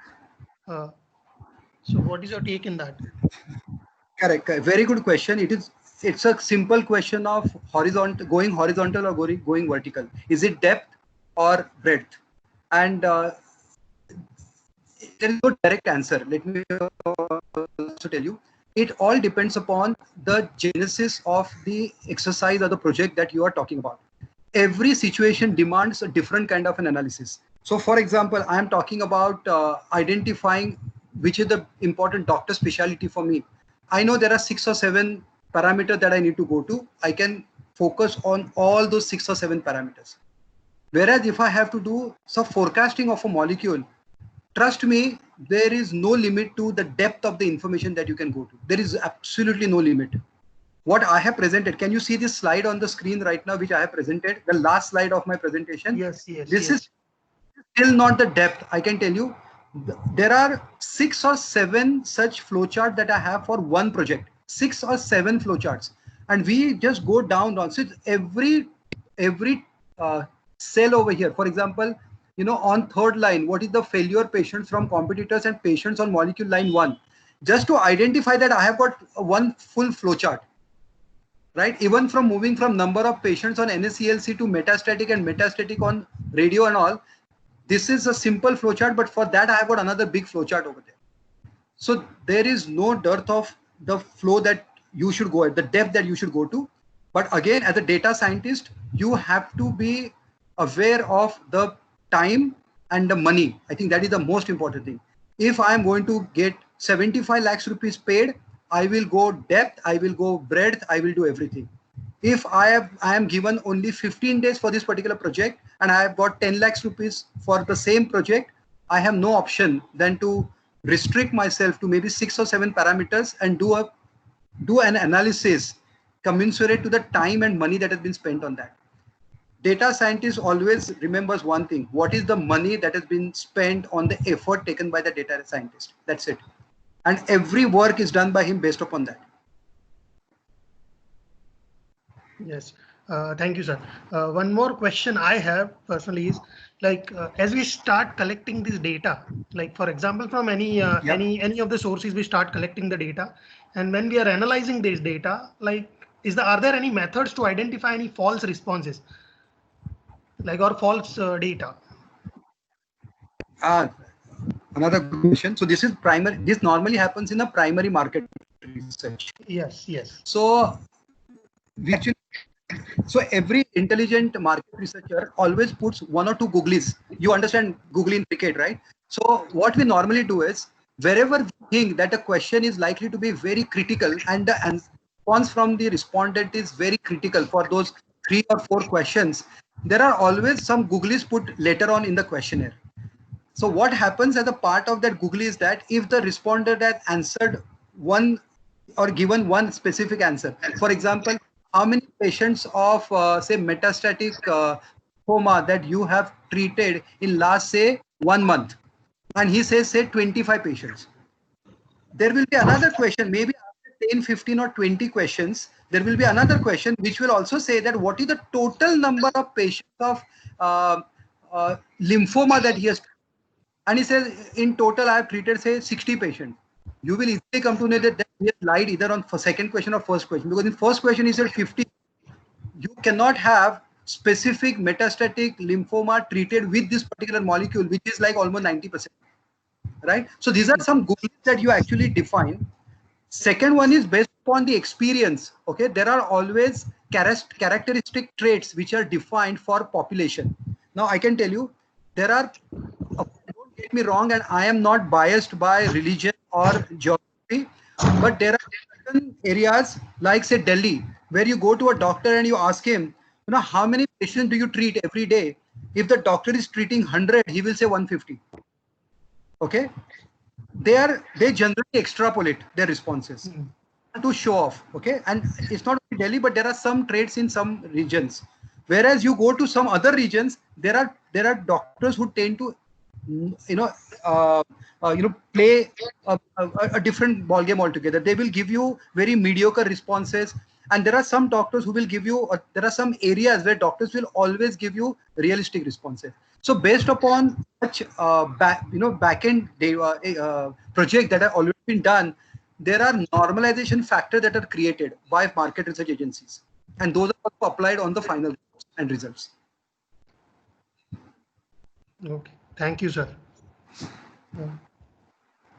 S1: So what is your take in that?
S3: Correct. Very good question. It's a simple question of going horizontal or going vertical. Is it depth or breadth? And there is no direct answer. Let me also tell you. It all depends upon the genesis of the exercise or the project that you are talking about. Every situation demands a different kind of an analysis. So for example, I am talking about identifying which is the important doctor specialty for me. I know there are 6 or 7 parameters that I need to go to. I can focus on all those 6 or 7 parameters. Whereas if I have to do some forecasting of a molecule, trust me, there is no limit to the depth of the information that you can go to. There is absolutely no limit. What I have presented, can you see this slide on the screen right now, which I have presented, the last slide of my presentation?
S1: Yes.
S3: This is still not the depth. I can tell you, there are 6 or 7 such flowchart that I have for one project, 6 or 7 flowcharts. And we just go down. So every cell over here, for example, on third line, what is the failure patients from competitors and patients on molecule line 1? Just to identify that, I have got one full flowchart, right? Even from moving from number of patients on NSCLC to metastatic and metastatic on radio and all, this is a simple flowchart, but for that I have got another big flowchart over there. So there is no dearth of the flow that you should go at, the depth that you should go to. But again, as a data scientist, you have to be aware of the time and the money. I think that is the most important thing. If I am going to get 75 lakhs rupees paid, I will go depth, I will go breadth, I will do everything. If I am given only 15 days for this particular project and I have got 10 lakhs rupees for the same project, I have no option than to restrict myself to maybe 6 or 7 parameters and do an analysis commensurate to the time and money that has been spent on that. Data scientist always remembers one thing: what is the money that has been spent on the effort taken by the data scientist? That's it. And every work is done by him based upon that.
S1: Yes. Thank you, sir. One more question I have personally is, like, as we start collecting this data, like for example, from any of the sources, we start collecting the data, and when we are analyzing this data, like, are there any methods to identify any false responses, like, or false data?
S3: Another good question. So this is primary. This normally happens in a primary market research.
S1: Yes. Yes.
S3: So we actually, so every intelligent market researcher always puts 1 or 2 googlies. You understand googly in cricket, right? So what we normally do is, wherever we think that a question is likely to be very critical and the response from the respondent is very critical for those 3 or 4 questions, there are always some googlies put later on in the questionnaire. So what happens as a part of that googly is that if the respondent has answered one or given one specific answer, for example, how many patients of say metastatic coma that you have treated in last say 1 month, and he says say 25 patients, there will be another question, maybe after 10, 15 or 20 questions, there will be another question which will also say that what is the total number of patients of lymphoma that he has. And he says, in total, I have treated, say, 60 patients. You will easily come to know that he has lied either on second question or first question. Because in first question, he said 50. You cannot have specific metastatic lymphoma treated with this particular molecule, which is like almost 90%. Right? So these are some goals that you actually define. Second one is based upon the experience. Okay, there are always characteristic traits which are defined for population. Now I can tell you, there are, don't get me wrong, and I am not biased by religion or geography, but there are certain areas like say Delhi, where you go to a doctor and you ask him, how many patients do you treat every day? If the doctor is treating 100, he will say 150. Okay, they generally extrapolate their responses to show off. Okay, and it's not only Delhi, but there are some traits in some regions. Whereas you go to some other regions, there are doctors who tend to play a different ball game altogether. They will give you very mediocre responses, and there are some doctors who will give you. There are some areas where doctors will always give you realistic responses. So based upon such back-end project that have already been done, there are normalization factors that are created by market research agencies, and those are also applied on the final end results.
S1: Okay, thank you, sir.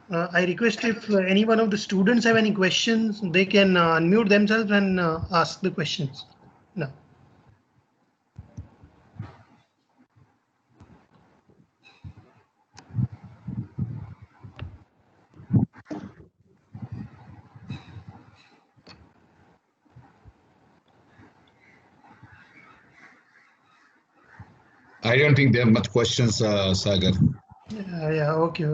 S1: I request if any one of the students have any questions, they can unmute themselves and ask the questions now.
S2: I don't think there are much questions, Sagar.
S1: Yeah, okay.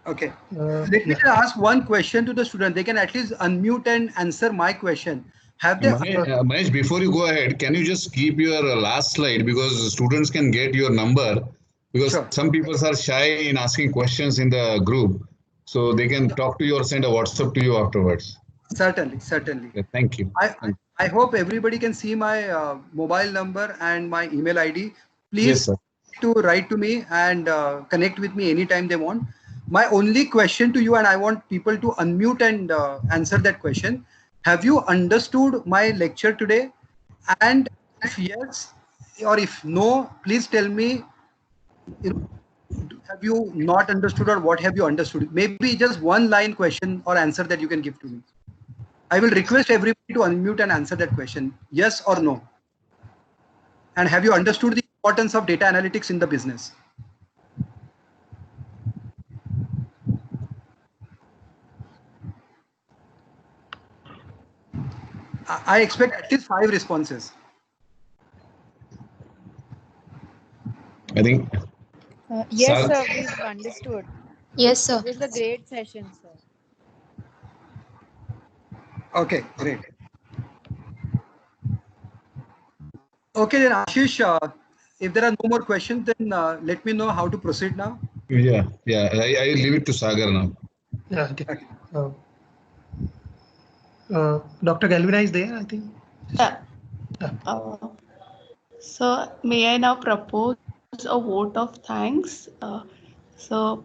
S3: Okay. Let me ask one question to the student. They can at least unmute and answer my question. Have they?
S2: Mahesh, before you go ahead, can you just keep your last slide, because students can get your number, because
S3: Sure.
S2: some people are shy in asking questions in the group, so they can talk to you or send a WhatsApp to you afterwards.
S3: Certainly.
S2: Yeah, thank you.
S3: I hope everybody can see my mobile number and my email ID. Please,
S2: yes, sir,
S3: to write to me and connect with me anytime they want. My only question to you, and I want people to unmute and answer that question. Have you understood my lecture today? And if yes, or if no, please tell me, have you not understood, or what have you understood? Maybe just one line question or answer that you can give to me. I will request everybody to unmute and answer that question, yes or no. And have you understood the importance of data analytics in the business? I expect at least 5 responses.
S2: I think
S5: Yes,
S2: Sag-
S5: sir, we've understood.
S6: Yes, sir.
S5: It was a great session, sir.
S3: Okay, great. Okay, then Ashish, if there are no more questions, then let me know how to proceed now.
S2: Yeah, I leave it to Sagar now.
S1: Yeah, okay.
S3: Okay.
S1: Dr. Galvina is there, I think.
S4: Yeah.
S1: Yeah.
S4: So may I now propose a vote of thanks? So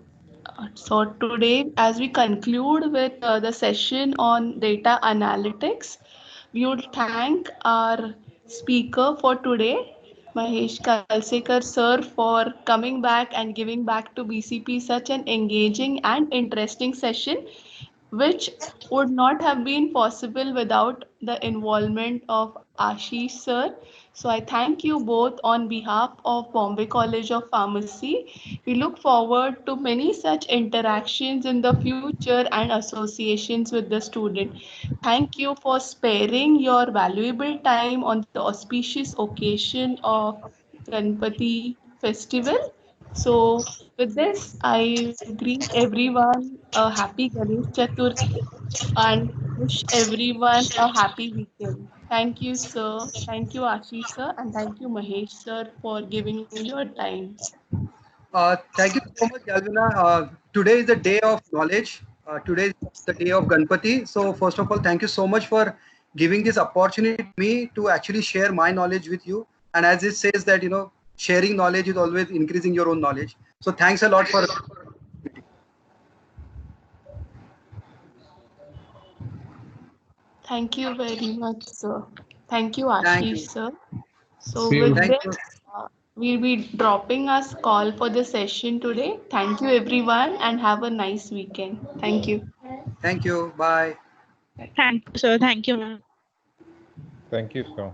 S4: today, as we conclude with the session on data analytics, we would thank our speaker for today, Mahesh Kalsekar sir, for coming back and giving back to BCP such an engaging and interesting session, which would not have been possible without the involvement of Ashish sir. So I thank you both on behalf of Bombay College of Pharmacy. We look forward to many such interactions in the future and associations with the student. Thank you for sparing your valuable time on the auspicious occasion of Ganpati festival. So with this, I greet everyone a happy Ganesh Chaturthi and wish everyone a happy weekend. Thank you, sir. Thank you, Ashish sir, and thank you, Mahesh sir, for giving me your time.
S3: Thank you so much, Galvina. Today is the day of knowledge. Today is the day of Ganpati. So first of all, thank you so much for giving this opportunity to me to actually share my knowledge with you. And as it says that, sharing knowledge is always increasing your own knowledge. So thanks a lot for.
S4: Thank you very much, sir. Thank you,
S3: Thank
S4: Ashish
S3: you.
S4: sir. So
S2: See you.
S4: with
S3: Thank
S4: this,
S3: you.
S4: we'll be dropping us call for the session today. Thank you, everyone, and have a nice weekend. Thank you.
S3: Thank you. Bye.
S6: Thank you, sir. Thank you, ma'am.
S7: Thank you, sir.